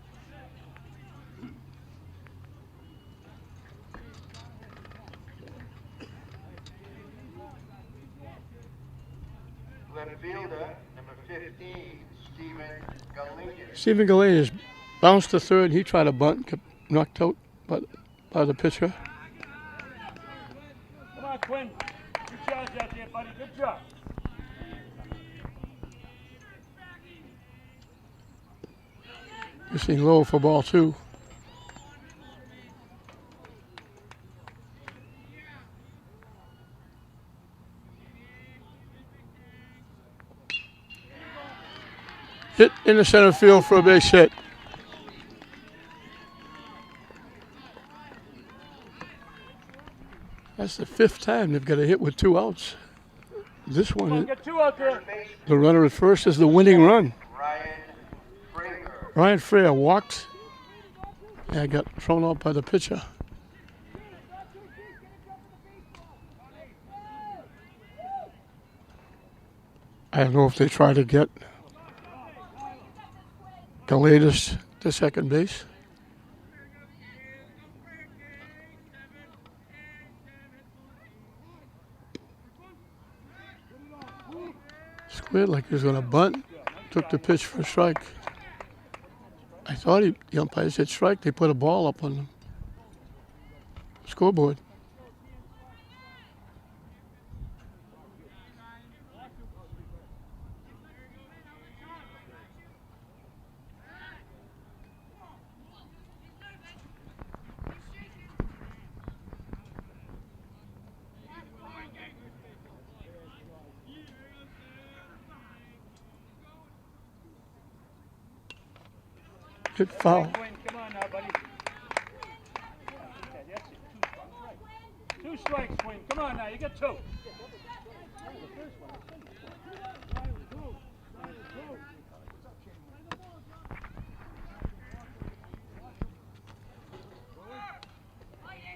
[SPEAKER 2] Left fielder, number 15, Stephen Gallegos.
[SPEAKER 1] Stephen Gallegos bounced to third. He tried to bunt, kept knocked out by the pitcher.
[SPEAKER 3] Come on, Quinn. Good charge out there, buddy. Good job.
[SPEAKER 1] Missing low for ball 2. Hit in the center field for a base hit. That's the 5th time they've got a hit with 2 outs. This
[SPEAKER 3] Come on,
[SPEAKER 1] one,
[SPEAKER 3] get 2 out there.
[SPEAKER 1] the runner at first is the winning run.
[SPEAKER 2] Ryan Frager.
[SPEAKER 1] Ryan Freer walked and got thrown out by the pitcher. I don't know if they try to get Gallegos to second base. Squid like he was going to bunt. Took the pitch for a strike. I thought the umpire said strike. They put a ball up on the scoreboard. Hit foul.
[SPEAKER 3] Quinn, come on now, buddy. Okay, that's it. 2 strikes, Quinn. Come on now. You get 2.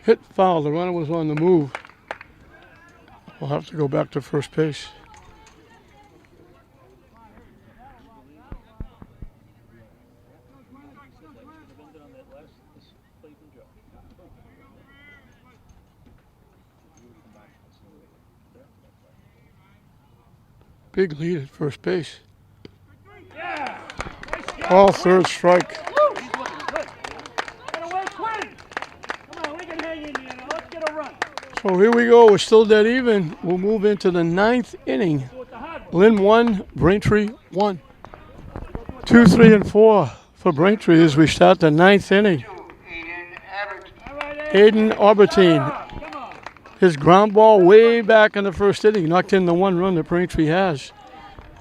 [SPEAKER 1] Hit foul. The runner was on the move. We'll have to go back to first base. Big lead at first base.
[SPEAKER 3] Yeah. Nice job.
[SPEAKER 1] Ball 3rd strike.
[SPEAKER 3] Woo. He's looking good. Get away, Quinn. Come on, we can hang in here now. Let's get a run.
[SPEAKER 1] So here we go. We're still dead even. We'll move into the 9th inning.
[SPEAKER 3] Do it the hard way.
[SPEAKER 1] Lynn 1, Braintree 1. 2, 3, and 4 for Braintree as we start the 9th inning.
[SPEAKER 2] 2, Aiden Average.
[SPEAKER 3] All right,
[SPEAKER 1] Aiden Albertine.
[SPEAKER 3] Come on.
[SPEAKER 1] His ground ball way back in the first inning knocked in the 1 run that Braintree has.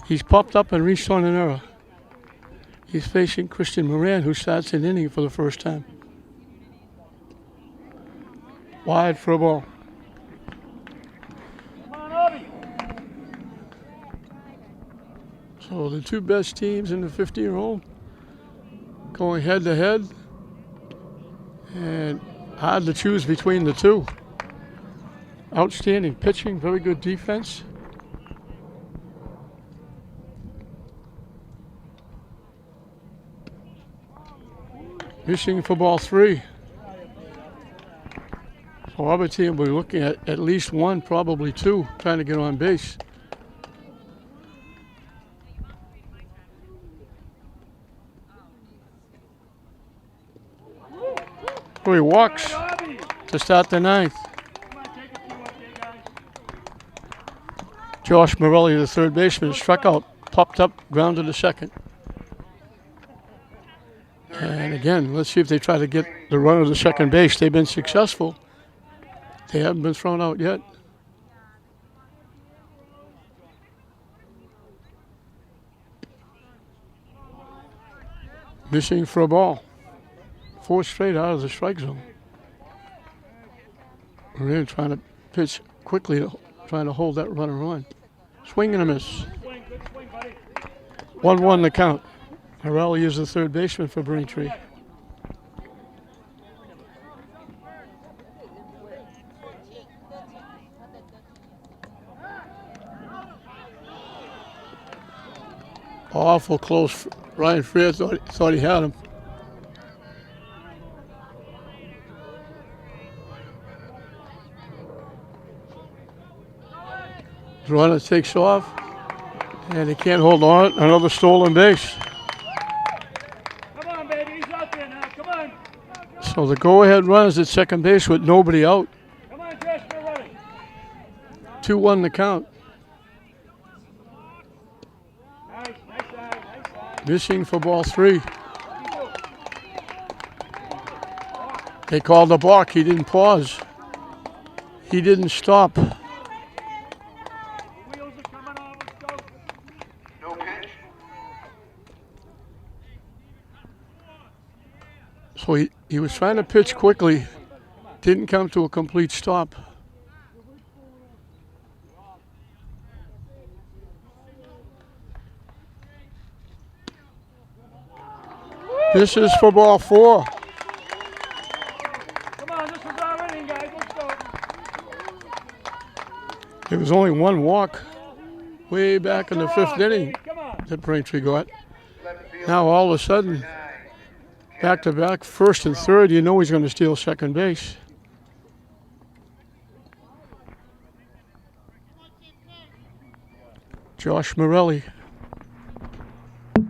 [SPEAKER 1] He's popped up and reached on an error. He's facing Christian Moran, who starts an inning for the first time. Wide for a ball.
[SPEAKER 3] Come on, Obi.
[SPEAKER 1] So the two best teams in the 50-year-old going head to head. And hard to choose between the two. Outstanding pitching, very good defense. Missing for ball 3. So our team will be looking at least 1, probably 2, trying to get on base. So he walks to start the 9th. Josh Morelli, the third baseman, struck out, popped up, grounded to second. And again, let's see if they try to get the runner to second base. They've been successful. They haven't been thrown out yet. Missing for a ball. 4 straight out of the strike zone. We're trying to pitch quickly, trying to hold that runner on. Swing and a miss. 1-1 the count. Morelli is the third baseman for Braintree. Awful close. Ryan Freer thought he had him. The runner takes off, and he can't hold on. Another stolen base.
[SPEAKER 3] Come on, baby. He's out there now. Come on.
[SPEAKER 1] So the go-ahead run is at second base with nobody out.
[SPEAKER 3] Come on, Josh, we're running.
[SPEAKER 1] 2-1 the count.
[SPEAKER 3] Nice side.
[SPEAKER 1] Missing for ball 3. They called a balk. He didn't pause. He didn't stop.
[SPEAKER 3] Wheels are coming on. Let's go.
[SPEAKER 2] No pitch.
[SPEAKER 1] So he was trying to pitch quickly. Didn't come to a complete stop. This is for ball 4.
[SPEAKER 3] Come on, this is our inning, guys. Let's go.
[SPEAKER 1] There was only 1 walk way back in the 5th inning
[SPEAKER 3] Come on.
[SPEAKER 1] that Braintree got.
[SPEAKER 2] Left field.
[SPEAKER 1] Now all of a sudden, back to back, first and third, you know he's going to steal second base. Josh Morelli.
[SPEAKER 3] Come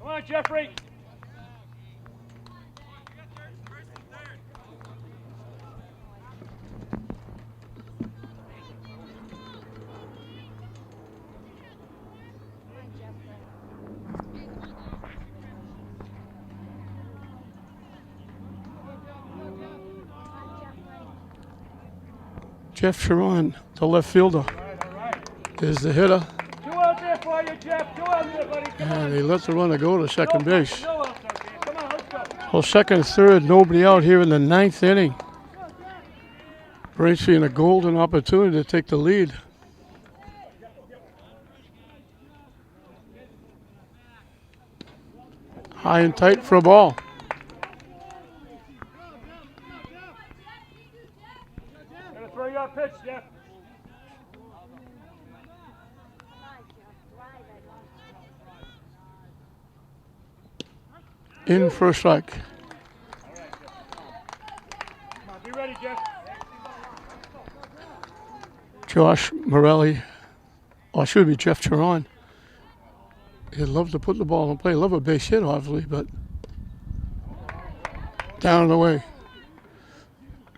[SPEAKER 3] on, Jeffrey.
[SPEAKER 1] Jeff Sharon, the left fielder,
[SPEAKER 3] All right.
[SPEAKER 1] is the hitter.
[SPEAKER 3] 2 out there for you, Jeff. 2 out there, buddy. Come on.
[SPEAKER 1] And they let the runner go to second base.
[SPEAKER 3] No outs out there. Come on, let's go.
[SPEAKER 1] Well, second, third, nobody out here in the 9th inning. Braintree in a golden opportunity to take the lead. High and tight for a ball.
[SPEAKER 3] Gonna throw you a pitch, Jeff.
[SPEAKER 1] In for a strike.
[SPEAKER 3] Come on, be ready, Jeff.
[SPEAKER 1] Josh Morelli, or excuse me, Jeff Charon. He'd love to put the ball in play. Love a base hit, obviously, but down and away.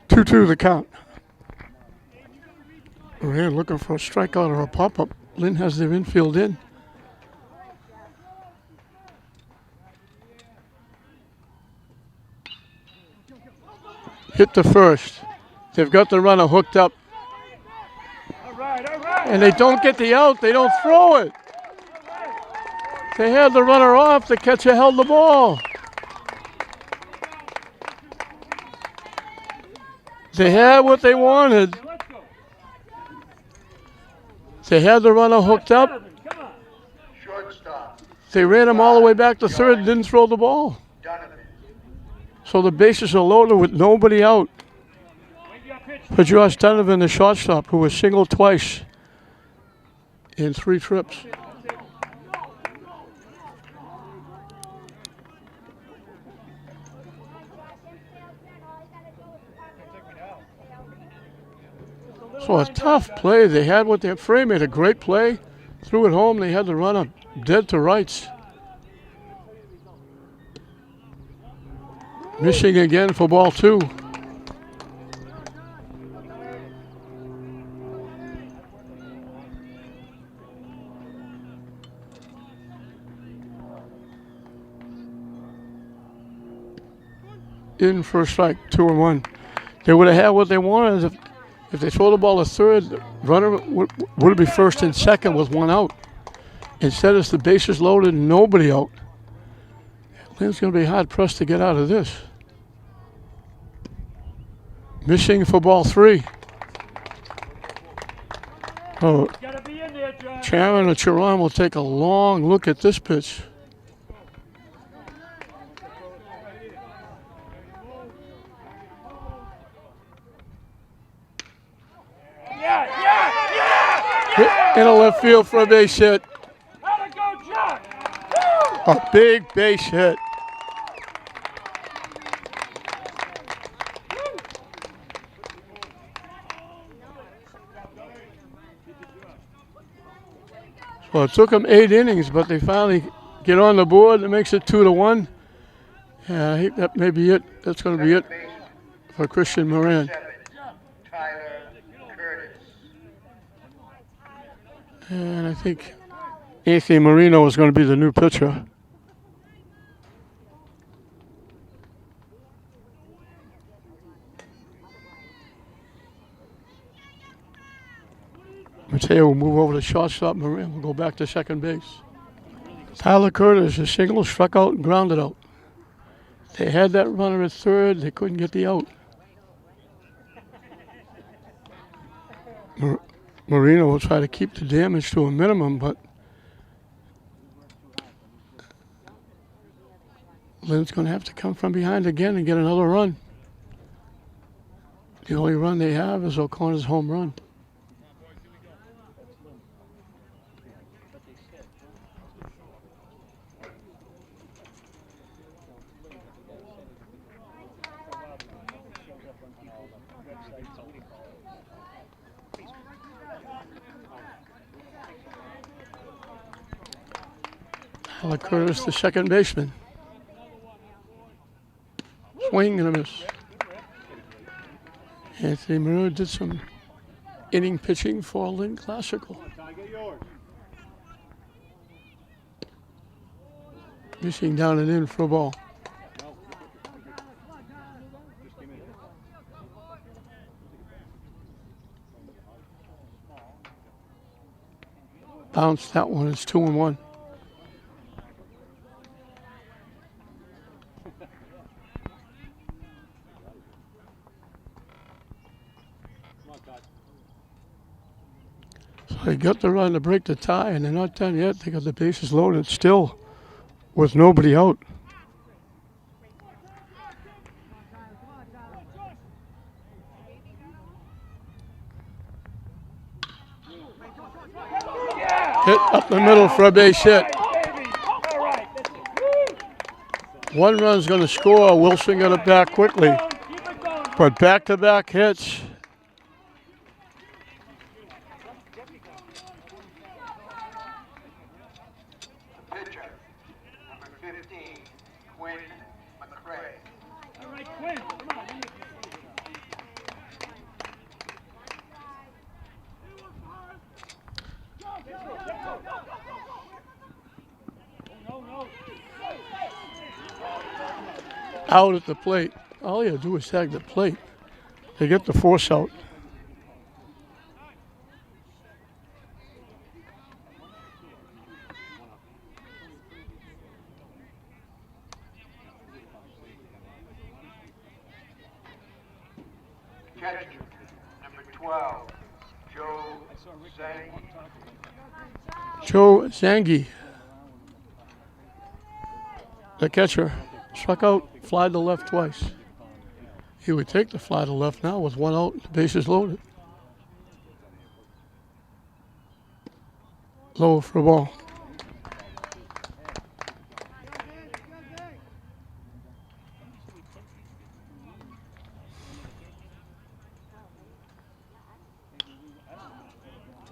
[SPEAKER 1] 2-2 the count. We're here looking for a strikeout or a pop-up. Lynn has their infield in. Hit the first. They've got the runner hooked up.
[SPEAKER 3] All right, all right.
[SPEAKER 1] And they don't get the out. They don't throw it. They had the runner off. The catcher held the ball. They had what they wanted. They had the runner hooked up.
[SPEAKER 2] Shortstop,
[SPEAKER 1] They ran him all the way back to third and didn't throw the ball.
[SPEAKER 2] Donovan.
[SPEAKER 1] So the bases are loaded with nobody out. For Josh Donovan, the shortstop, who was singled twice in 3 trips. So a tough play. They had what their frame made a great play. Threw it home. They had the runner dead to rights. Missing again for ball 2. In for a strike, 2-1. They would have had what they wanted if they throw the ball to third. The runner would be first and second with 1 out. Instead, it's the bases loaded, nobody out. Lynn's going to be hard pressed to get out of this. Missing for ball 3. Oh, Charon or Chiron will take a long look at this pitch. In a left field for a base hit. A big base hit. Well, it took them 8 innings, but they finally get on the board. It makes it 2-1. Yeah, I think that may be it. That's going to be it for Christian Moran.
[SPEAKER 2] Tyler Curtis.
[SPEAKER 1] And I think Anthony Marino is going to be the new pitcher. Mateo will move over to shortstop. Moran will go back to second base. Tyler Curtis, a single, struck out and grounded out. They had that runner at third. They couldn't get the out. Marino will try to keep the damage to a minimum, but Lynn's going to have to come from behind again and get another run. The only run they have is O'Connor's home run. Tyler Curtis, the second baseman. Swing and a miss. Anthony Marino did some inning pitching for Lynn Classical. Missing down and in for a ball. Bounced that one. It's 2-1. So they got the run to break the tie, and they're not done yet. They got the bases loaded still with nobody out. Hit up the middle for a base hit. One run's going to score. Wilson got it back quickly. But back-to-back hits.
[SPEAKER 2] Pitcher, number 15, Quinn McCray.
[SPEAKER 3] All right, Quinn, come on.
[SPEAKER 1] Out at the plate. All you do is tag the plate. They get the force out.
[SPEAKER 2] Catcher, number 12, Joe Zang.
[SPEAKER 1] Joe Zangi, the catcher, struck out, fly to left twice. He would take the fly to left now with one out, the bases loaded. Low for a ball.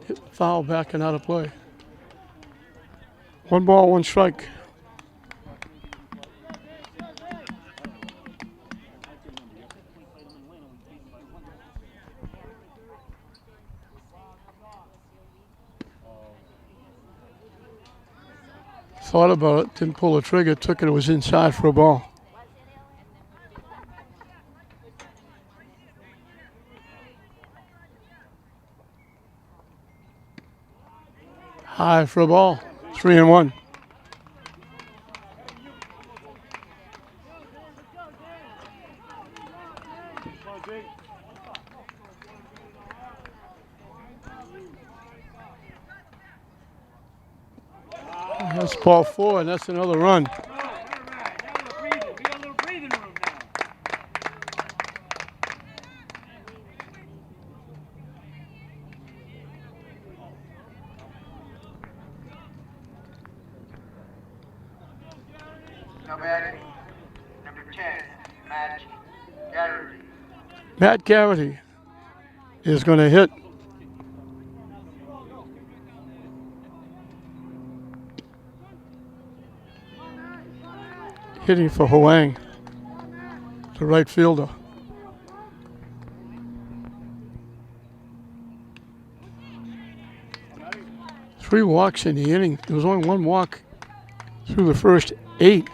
[SPEAKER 1] Hit foul back and out of play. 1 ball, 1 strike. Thought about it, didn't pull the trigger, took it, it was inside for a ball. High for a ball, 3-1. That's ball 4, and that's another run.
[SPEAKER 3] All right. Now we're breathing. We got a little breathing room now.
[SPEAKER 2] Now batting, number 10, Matt Garrity.
[SPEAKER 1] Matt Garrity is going to hit. Hitting for Huang, the right fielder. Three walks in the inning. There was only 1 walk through the first 8.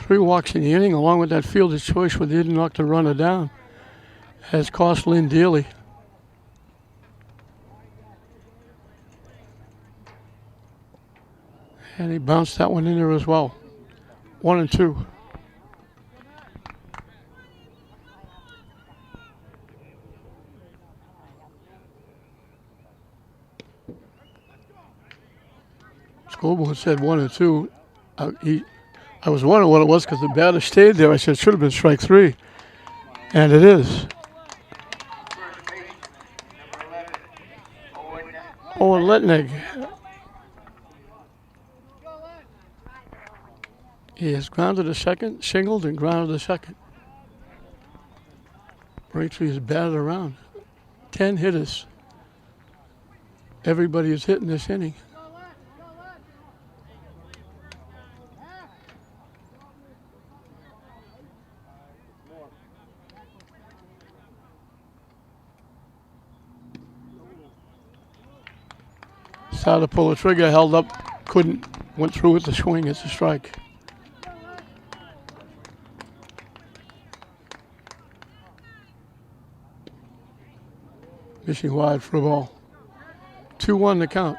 [SPEAKER 1] 3 walks in the inning, along with that fielder's choice where they didn't knock the runner down, has cost Lynn dearly. And he bounced that one in there as well. 1-2. Scoreboard said 1-2. I was wondering what it was because the batter stayed there. I said it should have been strike 3. And it is.
[SPEAKER 2] First baseman, number 11,
[SPEAKER 1] Owen Letnig. He has grounded a second, singled and grounded a second. Braintree is batted around. 10 hitters. Everybody is hitting this inning. Started to pull the trigger, held up, couldn't, went through with the swing. It's a strike. Fishing wide for a ball. 2-1 to count.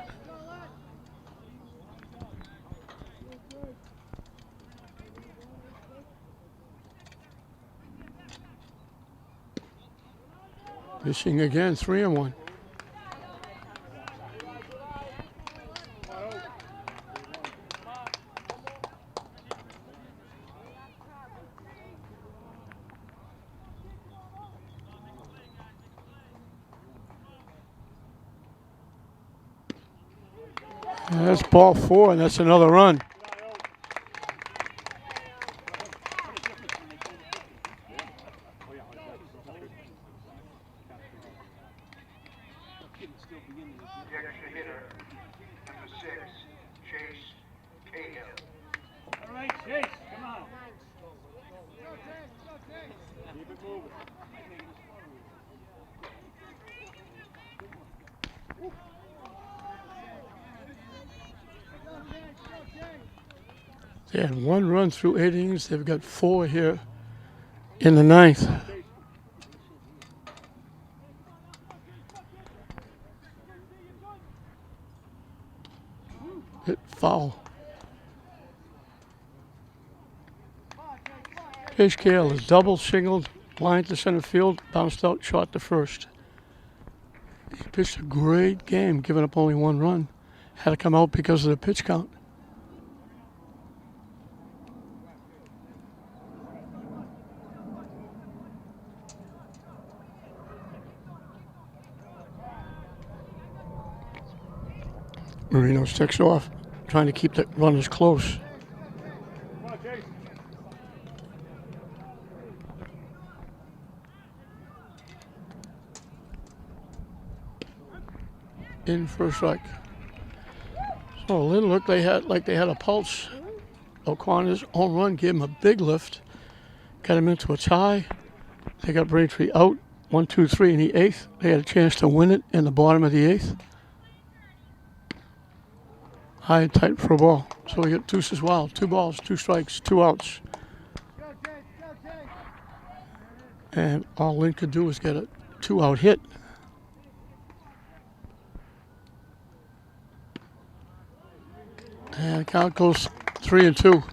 [SPEAKER 1] Fishing again, 3-1. And that's ball 4, and that's another run.
[SPEAKER 2] the extra hitter, number 6, Chase Cahill.
[SPEAKER 3] All right, Chase, come on. Keep it moving.
[SPEAKER 1] They had 1 run through 8 innings. They've got 4 here in the 9th. Hit foul. Chase Cahill is double, singled, line to center field, bounced out, shot to first. He pitched a great game, giving up only 1 run. Had to come out because of the pitch count. Marino sticks off, trying to keep the runners close. In for a strike. So Lynn looked like they had a pulse. O'Connor's home run gave him a big lift, got him into a tie. They got Braintree out 1-2-3 in the 8th. They had a chance to win it in the bottom of the 8th. High and tight for a ball. So we get deuces wild. 2 balls, 2 strikes, 2 outs. And all Lynn could do was get a 2-out hit. And the count goes 3-2.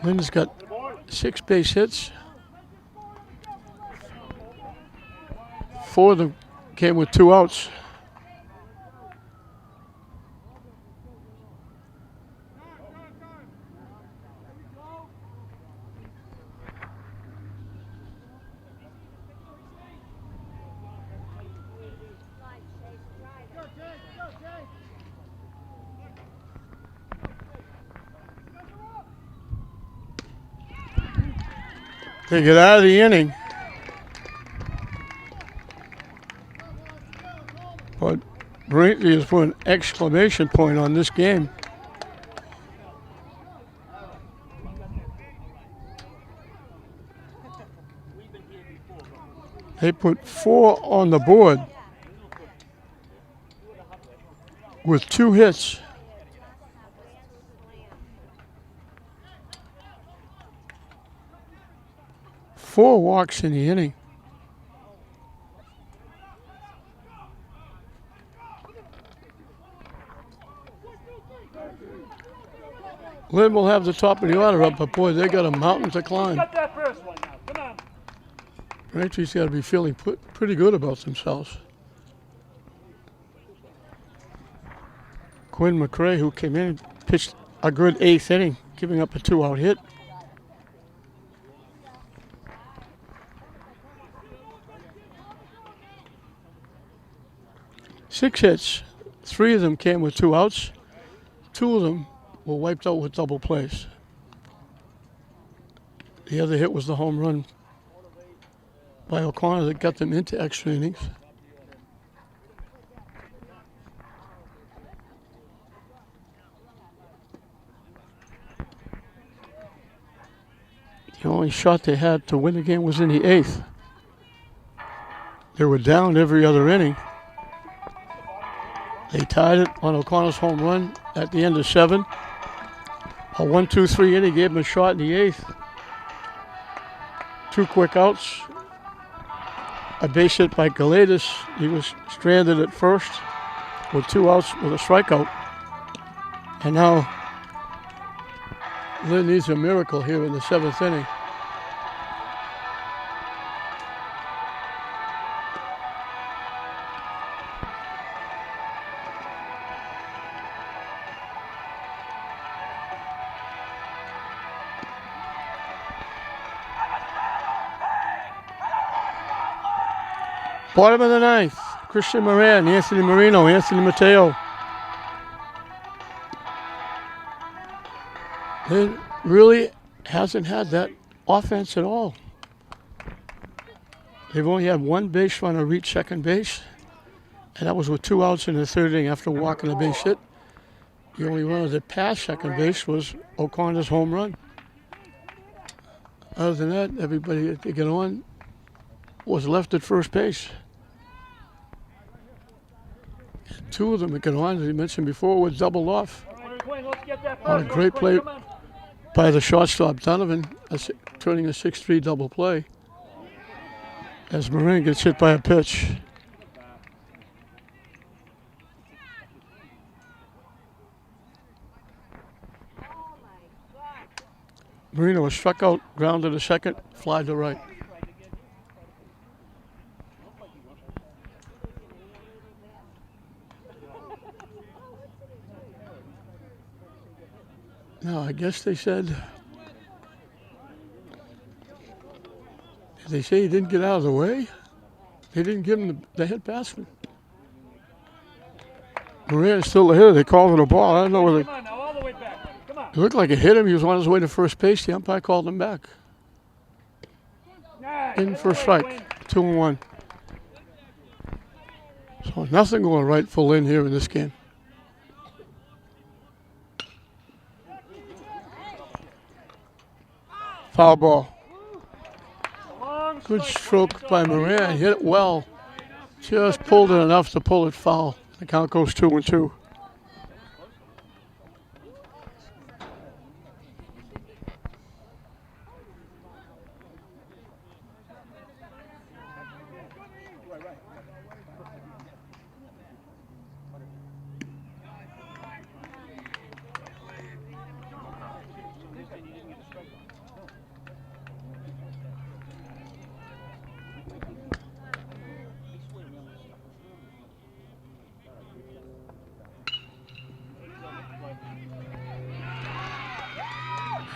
[SPEAKER 1] Lynn's got 6 base hits. 4 of them came with 2 outs. They get out of the inning. But Braintree has put an exclamation point on this game. They put 4 on the board with 2 hits. Four walks in the inning. Lynn will have the top of the order up, but boy, they got a mountain to climb.
[SPEAKER 3] Got that first one now. Come on.
[SPEAKER 1] Braintree's got to be feeling pretty good about themselves. Quinn McRae, who came in, pitched a good 8th inning, giving up a 2-out hit. Six hits. 3 of them came with 2 outs. 2 of them were wiped out with double plays. The other hit was the home run by O'Connor that got them into extra innings. The only shot they had to win the game was in the 8th. They were down every other inning. They tied it on O'Connor's home run at the end of 7. A 1-2-3 inning gave him a shot in the 8th. 2 quick outs. A base hit by Galatis. He was stranded at first with 2 outs with a strikeout. And now Lynn needs a miracle here in the 7th inning. Bottom of the 9th, Christian Moran, Anthony Marino, Anthony Mateo. Lynn really hasn't had that offense at all. They've only had 1 base runner reach second base, and that was with 2 outs in the 3rd inning after walking a base hit. The only runner that passed second base was O'Connor's home run. Other than that, everybody that they get on was left at first base. 2 of them that get on, as you mentioned before, were doubled off. On a great play by the shortstop Donovan, turning a 6-3 double play. As Moran gets hit by a pitch. Marino was struck out, grounded to second, fly to right. Now, I guess they said, did they say he didn't get out of the way? They didn't give him the hit basket. Moran's still the hitter. They called it a ball. I don't know whether
[SPEAKER 3] Come on now, all the way back. Come on.
[SPEAKER 1] it looked like it hit him. He was on his way to first base. The umpire called him back.
[SPEAKER 3] Nice.
[SPEAKER 1] In for a strike. 2-1. So nothing going right for Lynn here in this game. Foul ball. Good stroke by Moran. Hit it well. Just pulled it enough to pull it foul. The count goes 2-2.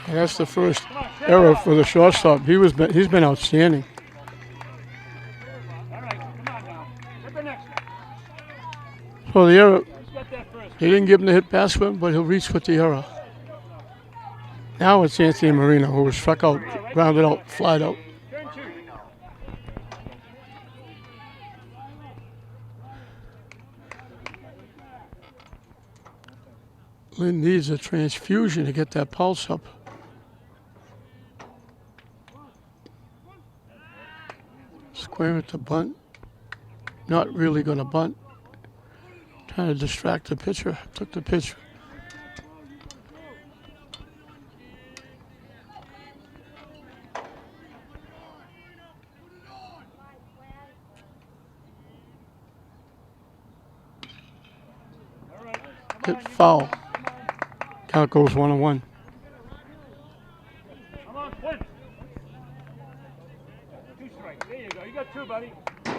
[SPEAKER 1] And that's the first error for the shortstop. He's been outstanding.
[SPEAKER 3] All right, come on now. Get the next one.
[SPEAKER 1] So the error,
[SPEAKER 3] Let's get that first.
[SPEAKER 1] he didn't give him the hit basket, but he'll reach with the error. Now it's Anthony Marino, who was struck out, grounded out, flied out.
[SPEAKER 3] Turn two.
[SPEAKER 1] Lynn needs a transfusion to get that pulse up. Square it to bunt. Not really going to bunt. Trying to distract the pitcher. Took the pitch.
[SPEAKER 3] All right.
[SPEAKER 1] Hit foul. Count goes 1-1.
[SPEAKER 3] Come on, Lynn. Two strikes. There you go. You got two, buddy. Come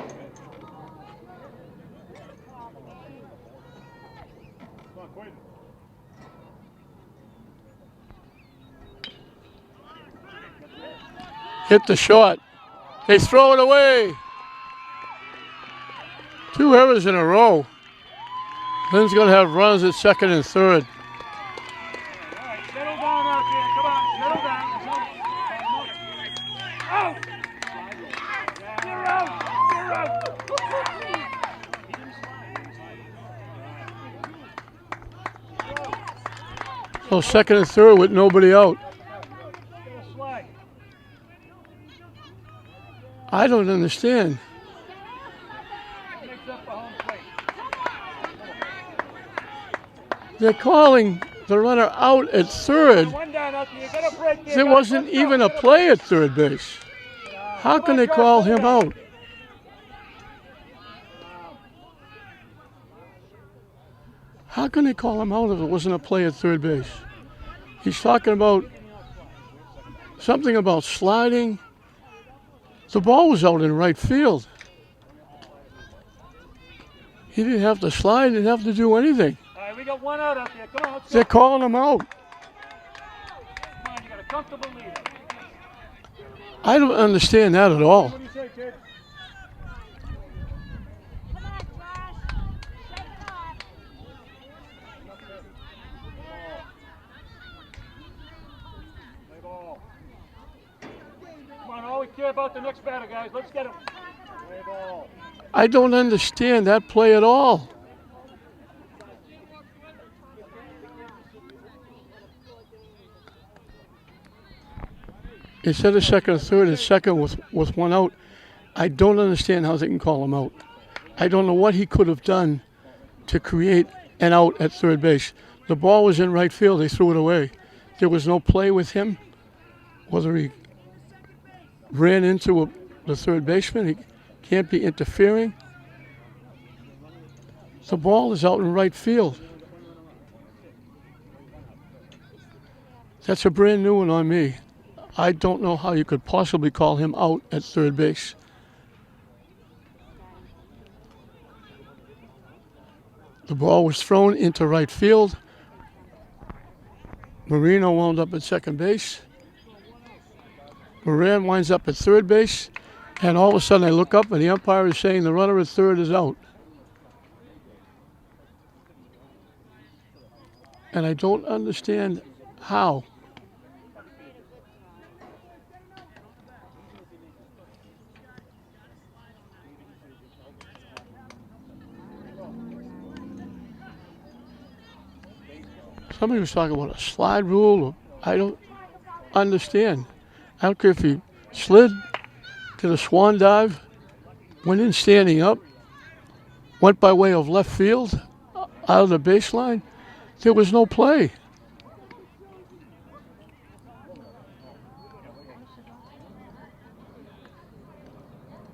[SPEAKER 3] on, Quinn.
[SPEAKER 1] Hit the shot. They throw it away. 2 errors in a row. Lynn's going to have runs at second and third.
[SPEAKER 3] All right, settle down out there. Come on, settle down. Out! You're out! You're out!
[SPEAKER 1] So second and third with nobody out.
[SPEAKER 3] Get a slide.
[SPEAKER 1] I don't understand.
[SPEAKER 3] Makes up the home plate.
[SPEAKER 1] They're calling the runner out at third.
[SPEAKER 3] One down out there. You got a break there.
[SPEAKER 1] There wasn't even a play at third base. How can they call him out? How can they call him out if it wasn't a play at third base? He's talking about something about sliding. The ball was out in right field. He didn't have to slide, didn't have to do anything.
[SPEAKER 3] All right, we got one out there. Come on, let's go.
[SPEAKER 1] They're calling him out.
[SPEAKER 3] Come on, you got a comfortable lead.
[SPEAKER 1] I don't understand that at all.
[SPEAKER 3] What do you say, kid?
[SPEAKER 4] Come on, Josh. Shut it off.
[SPEAKER 3] Play ball. Come on, all we care about the next batter, guys. Let's get him. Play ball.
[SPEAKER 1] I don't understand that play at all. Instead of second or third, it's second with one out. I don't understand how they can call him out. I don't know what he could have done to create an out at third base. The ball was in right field. They threw it away. There was no play with him. Whether he ran into the third baseman, he can't be interfering. The ball is out in right field. That's a brand new one on me. I don't know how you could possibly call him out at third base. The ball was thrown into right field. Marino wound up at second base. Moran winds up at third base. And all of a sudden I look up and the umpire is saying the runner at third is out. And I don't understand how. Somebody was talking about a slide rule. I don't understand. I don't care if he slid, did a swan dive, went in standing up, went by way of left field, out of the baseline. There was no play.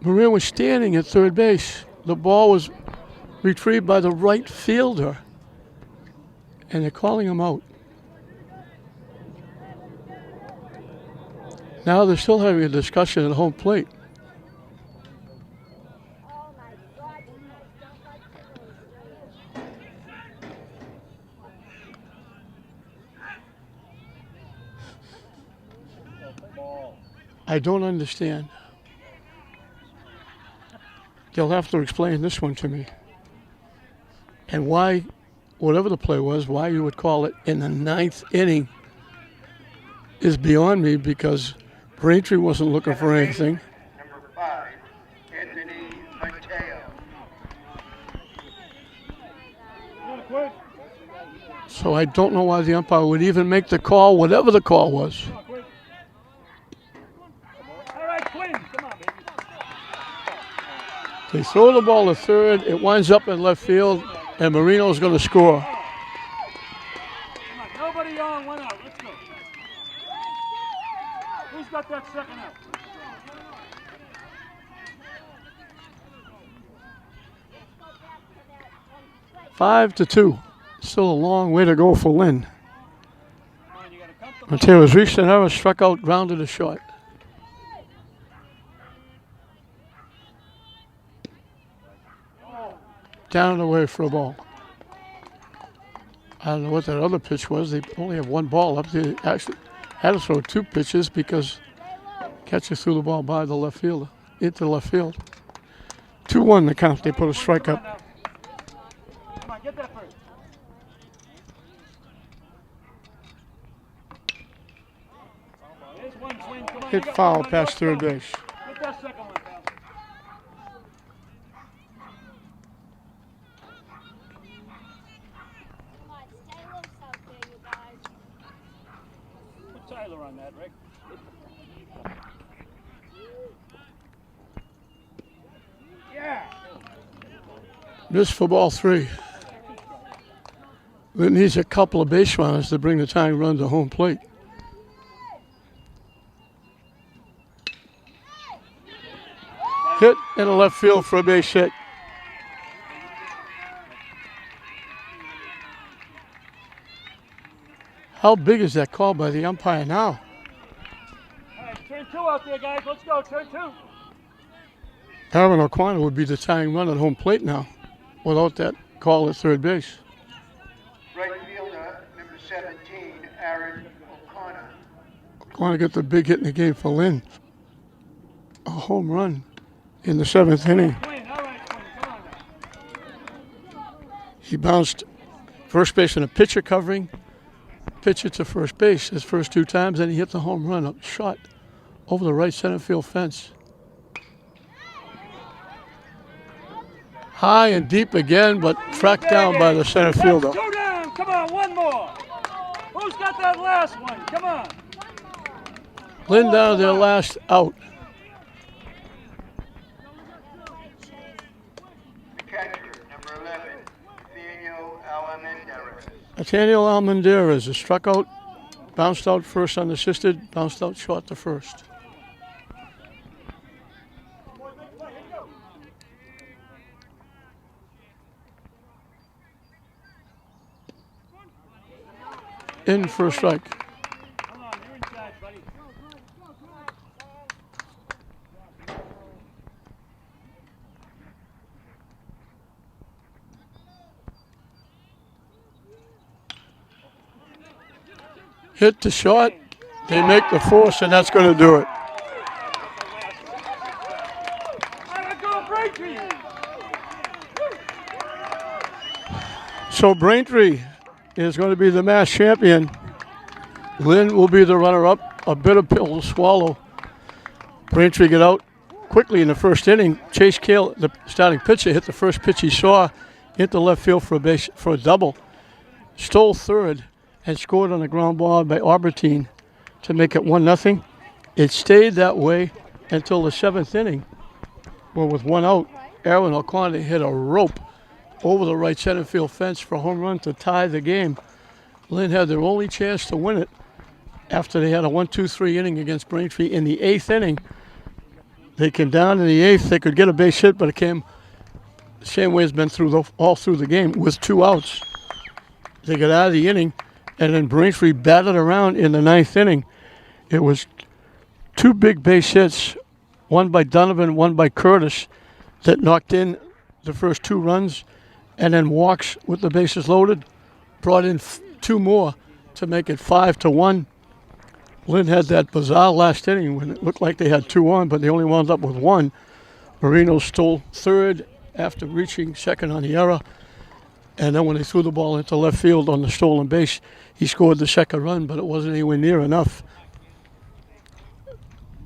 [SPEAKER 1] Marin was standing at third base. The ball was retrieved by the right fielder. And they're calling him out. Now they're still having a discussion at home plate. I don't understand. They'll have to explain this one to me. And why, whatever the play was, why you would call it in the ninth inning is beyond me, because Braintree wasn't looking for anything.
[SPEAKER 2] Number 5, Anthony Mateo.
[SPEAKER 1] So I don't know why the umpire would even make the call, whatever the call was.
[SPEAKER 3] All right, Quinn, come on, baby.
[SPEAKER 1] They throw the ball to third. It winds up in left field, and Marino's going to score.
[SPEAKER 3] Come on, nobody on, one out. Let's go. Who's got that second out?
[SPEAKER 1] Five to 2. Still a long way to go for Lynn. Mateo's reached an error, struck out, grounded a short. Down and away for a ball. I don't know what that other pitch was. They only have one ball up. They actually had to throw 2 pitches because catcher threw the ball by the left fielder, into left field. 2-1 the count. They put a strike up.
[SPEAKER 3] Come on, get that first. There's one swing. Come on,
[SPEAKER 1] Hit
[SPEAKER 3] you got
[SPEAKER 1] foul
[SPEAKER 3] one.
[SPEAKER 1] past
[SPEAKER 3] Let's
[SPEAKER 1] third
[SPEAKER 3] go.
[SPEAKER 1] base.
[SPEAKER 3] Get that second one, pal.
[SPEAKER 4] Come on, stay loose out there, you guys.
[SPEAKER 3] Put Tyler on that, Rick. Yeah.
[SPEAKER 1] Missed for ball 3. Lynn needs a couple of base runners to bring the tying run to home plate. Hit in the left field for a base hit. How big is that call by the umpire now?
[SPEAKER 3] All right, turn 2 out there, guys. Let's go, turn 2.
[SPEAKER 1] Aaron O'Connor would be the tying run at home plate now without that call at third base.
[SPEAKER 2] Right fielder, number 17, Aaron O'Connor.
[SPEAKER 1] O'Connor get the big hit in the game for Lynn. A home run in the 7th inning.
[SPEAKER 3] Quinn, all right, Quinn, come on now.
[SPEAKER 1] He bounced first base in a pitcher covering, pitcher to first base his first 2 times, and he hit the home run up shot over the right center field fence. High and deep again, but tracked down by the center fielder.
[SPEAKER 3] That's 2 down. Come on, one more. Who's got that last one? Come on.
[SPEAKER 1] Lynn down to their last out.
[SPEAKER 2] The catcher, number 11, Nathaniel Almendarez.
[SPEAKER 1] Nathaniel Almendarez is struck out, bounced out first unassisted, bounced out short to first. In for a strike.
[SPEAKER 3] Come on, you're in charge, buddy.
[SPEAKER 1] hit the shot. They make the force, and that's going to do it. So Braintree is going to be the MASH champion. Lynn will be the runner-up. A bitter pill to swallow. Braintree get out quickly in the first inning. Chase Cale, the starting pitcher, hit the first pitch he saw into left field for a double. Stole third and scored on a ground ball by Albertine to make it 1-0. It stayed that way until the 7th inning, where with one out, Aaron O'Connor hit a rope over the right center field fence for a home run to tie the game. Lynn had their only chance to win it after they had a 1-2-3 inning against Braintree. In the 8th inning, they came down in the 8th. They could get a base hit, but it came the same way it's been all through the game with 2 outs. They got out of the inning, and then Braintree batted around in the 9th inning. It was 2 big base hits, one by Donovan, one by Curtis, that knocked in the first 2 runs, and then walks with the bases loaded, brought in 2 more to make it 5-1. Lynn had that bizarre last inning when it looked like they had 2 on, but they only wound up with 1. Marino stole third after reaching second on the error. And then when they threw the ball into left field on the stolen base, he scored the second run, but it wasn't anywhere near enough.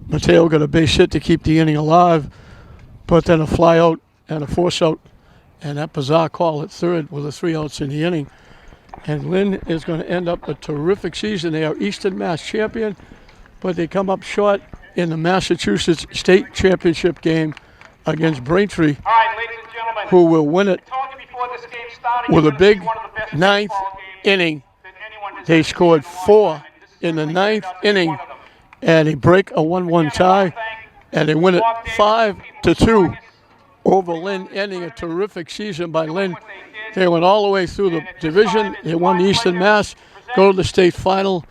[SPEAKER 1] Mateo got a base hit to keep the inning alive, but then a fly out and a force out, and that bizarre call at third with the 3 outs in the inning. And Lynn is going to end up a terrific season. They are Eastern Mass champion, but they come up short in the Massachusetts State Championship game against Braintree,
[SPEAKER 3] All right, ladies and gentlemen,
[SPEAKER 1] who will win it
[SPEAKER 3] I told you before this game started,
[SPEAKER 1] with
[SPEAKER 3] you're
[SPEAKER 1] a
[SPEAKER 3] gonna see
[SPEAKER 1] big
[SPEAKER 3] one of the best
[SPEAKER 1] 9th
[SPEAKER 3] baseball games
[SPEAKER 1] inning.
[SPEAKER 3] that anyone has
[SPEAKER 1] They
[SPEAKER 3] ever
[SPEAKER 1] scored
[SPEAKER 3] seen in a long
[SPEAKER 1] 4
[SPEAKER 3] time, and this is
[SPEAKER 1] in the
[SPEAKER 3] certainly
[SPEAKER 1] 9th
[SPEAKER 3] turned out to be
[SPEAKER 1] inning,
[SPEAKER 3] one of them.
[SPEAKER 1] and they break a 1-1 tie, and they win it 5-2 over Lynn, ending a terrific season by Lynn. They went all the way through the division. They won the Eastern Mass, go to the state final,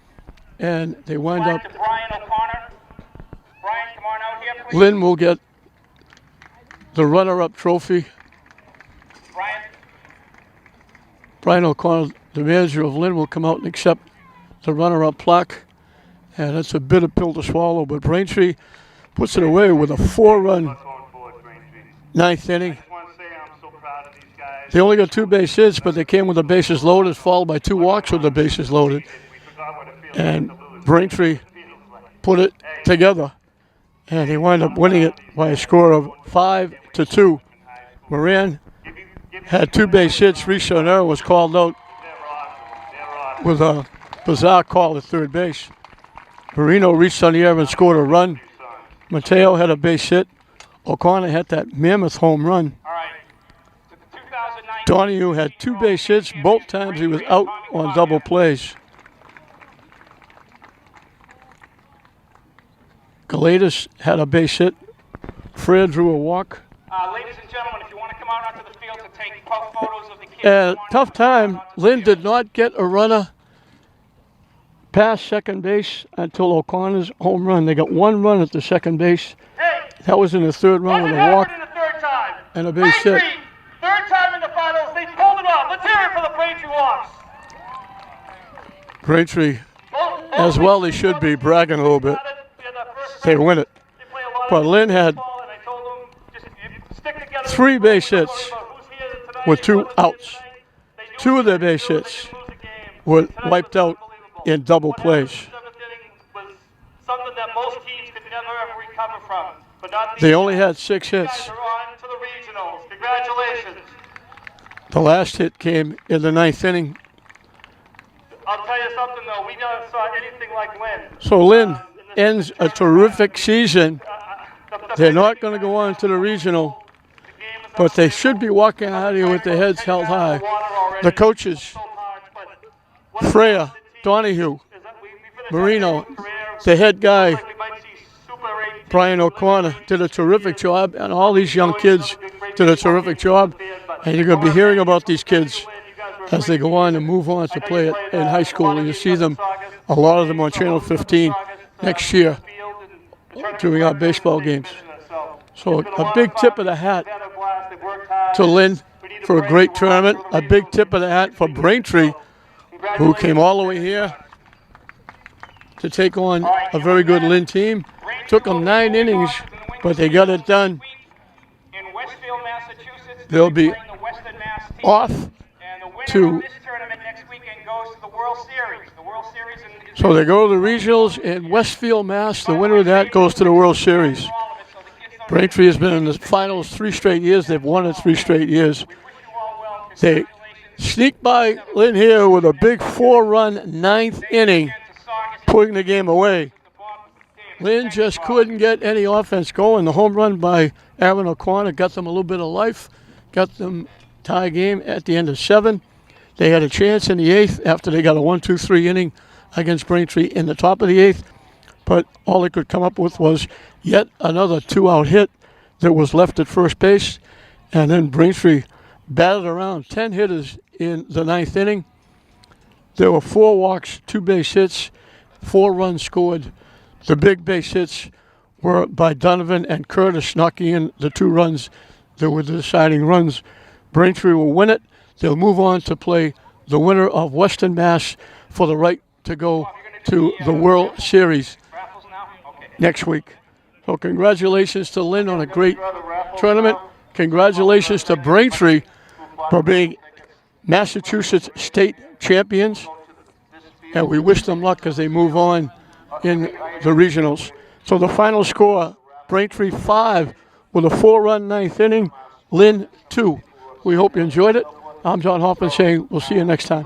[SPEAKER 1] and they wind up.
[SPEAKER 3] To Brian O'Connor. Brian, come on out here, please.
[SPEAKER 1] Lynn will get the runner-up trophy.
[SPEAKER 3] Brian,
[SPEAKER 1] Brian O'Connor, the manager of Lynn, will come out and accept the runner-up plaque. And it's a bitter pill to swallow, but Braintree puts it away with a 4-run
[SPEAKER 3] going forward, Braintree.
[SPEAKER 1] 9th inning.
[SPEAKER 3] I just want to say I'm so proud of these guys.
[SPEAKER 1] They only got 2 base hits, but they came with the bases loaded, followed by 2 walks with the bases loaded.
[SPEAKER 3] We forgot what it feels
[SPEAKER 1] And
[SPEAKER 3] like to lose.
[SPEAKER 1] Braintree put it together, and they wind up winning it by a score of 5-2. Moran had 2 base hits. Richonneau was called out with a bizarre call at third base. Marino reached on the air and scored a run. Mateo had a base hit. O'Connor had that mammoth home run.
[SPEAKER 3] All right. To the 2019
[SPEAKER 1] Donahue had 2 base hits. Both times he was out on double plays. Galatas had a base hit. Fred drew a walk.
[SPEAKER 3] Ladies and gentlemen, if you want to come out onto the field to take photos of the kids.
[SPEAKER 1] Tough time. Lynn did not get a runner past second base until O'Connor's home run. They got 1 run at the second base.
[SPEAKER 3] Hey,
[SPEAKER 1] That was in the 3rd run with
[SPEAKER 3] wasn't
[SPEAKER 1] a walk
[SPEAKER 3] happening the third time.
[SPEAKER 1] and a base hit.
[SPEAKER 3] Braintree, third time in the finals, they pulled it off. Let's hear it for the Braintree Walks.
[SPEAKER 1] Braintree, as well they should be, bragging a little bit. They win it. But Lynn had 3 base hits with 2 outs. 2 of their base hits were wiped out in double plays.
[SPEAKER 3] Something that most teams could never ever recover from. But not these
[SPEAKER 1] They only had 6
[SPEAKER 3] guys
[SPEAKER 1] hits.
[SPEAKER 3] are on to the regionals. Congratulations.
[SPEAKER 1] The last hit came in the 9th inning.
[SPEAKER 3] I'll tell you something though, we never saw anything like Lynn.
[SPEAKER 1] So Lynn ends a terrific season. They're not going to go on to the regional, but they should be walking out of here with their heads held high. The coaches, Freya, Donahue, Marino, the head guy, Brian O'Connor, did a terrific job, and all these young kids did a terrific job. And you're going to be hearing about these kids as they go on and move on to play in high school. And you see them, a lot of them on Channel 15 next year during our baseball games. So a big tip of the hat to Lynn for a great tournament. A big tip of the hat for Braintree, who came all the way here to take on a very good Lynn team. Took them 9 innings, but they got it done.
[SPEAKER 5] In Westfield, Massachusetts,
[SPEAKER 1] They'll be
[SPEAKER 5] playing the Western Mass team.
[SPEAKER 1] off
[SPEAKER 5] And the winner
[SPEAKER 1] to,
[SPEAKER 5] of this tournament next weekend goes to the World Series. The World Series is
[SPEAKER 1] so they go to the regionals in Westfield, Mass. The winner of that goes to the World Series.
[SPEAKER 5] all of it, so the kids don't
[SPEAKER 1] Braintree has been in the finals 3 straight years. They've won it 3 straight years.
[SPEAKER 5] wish you all well.
[SPEAKER 1] They
[SPEAKER 5] Congratulations
[SPEAKER 1] sneak by Lynn here with a big 4-run 9th inning,
[SPEAKER 5] to Saugus.
[SPEAKER 1] putting the game away.
[SPEAKER 5] The bottom of the table.
[SPEAKER 1] Lynn just couldn't get any offense going. The home run by Aaron O'Connor got them a little bit of life, got them tie game at the end of 7. They had a chance in the 8th after they got a 1-2-3 inning against Braintree in the top of the 8th, but all they could come up with was yet another 2-out hit that was left at first base, and then Braintree batted around 10 hitters in the 9th inning. There were 4 walks, 2 base hits, 4 runs scored. The big base hits were by Donovan and Curtis, knocking in the 2 runs that were the deciding runs. Braintree will win it. They'll move on to play the winner of Western Mass for the right to go to the World Series
[SPEAKER 5] Raffles now? Okay.
[SPEAKER 1] next week. So congratulations to Lynn on a great tournament. Congratulations to Braintree for being Massachusetts state champions. And we wish them luck as they move on in the regionals. So the final score, Braintree 5 with a 4-run 9th inning, Lynn 2. We hope you enjoyed it. I'm John Hoffman saying we'll see you next time.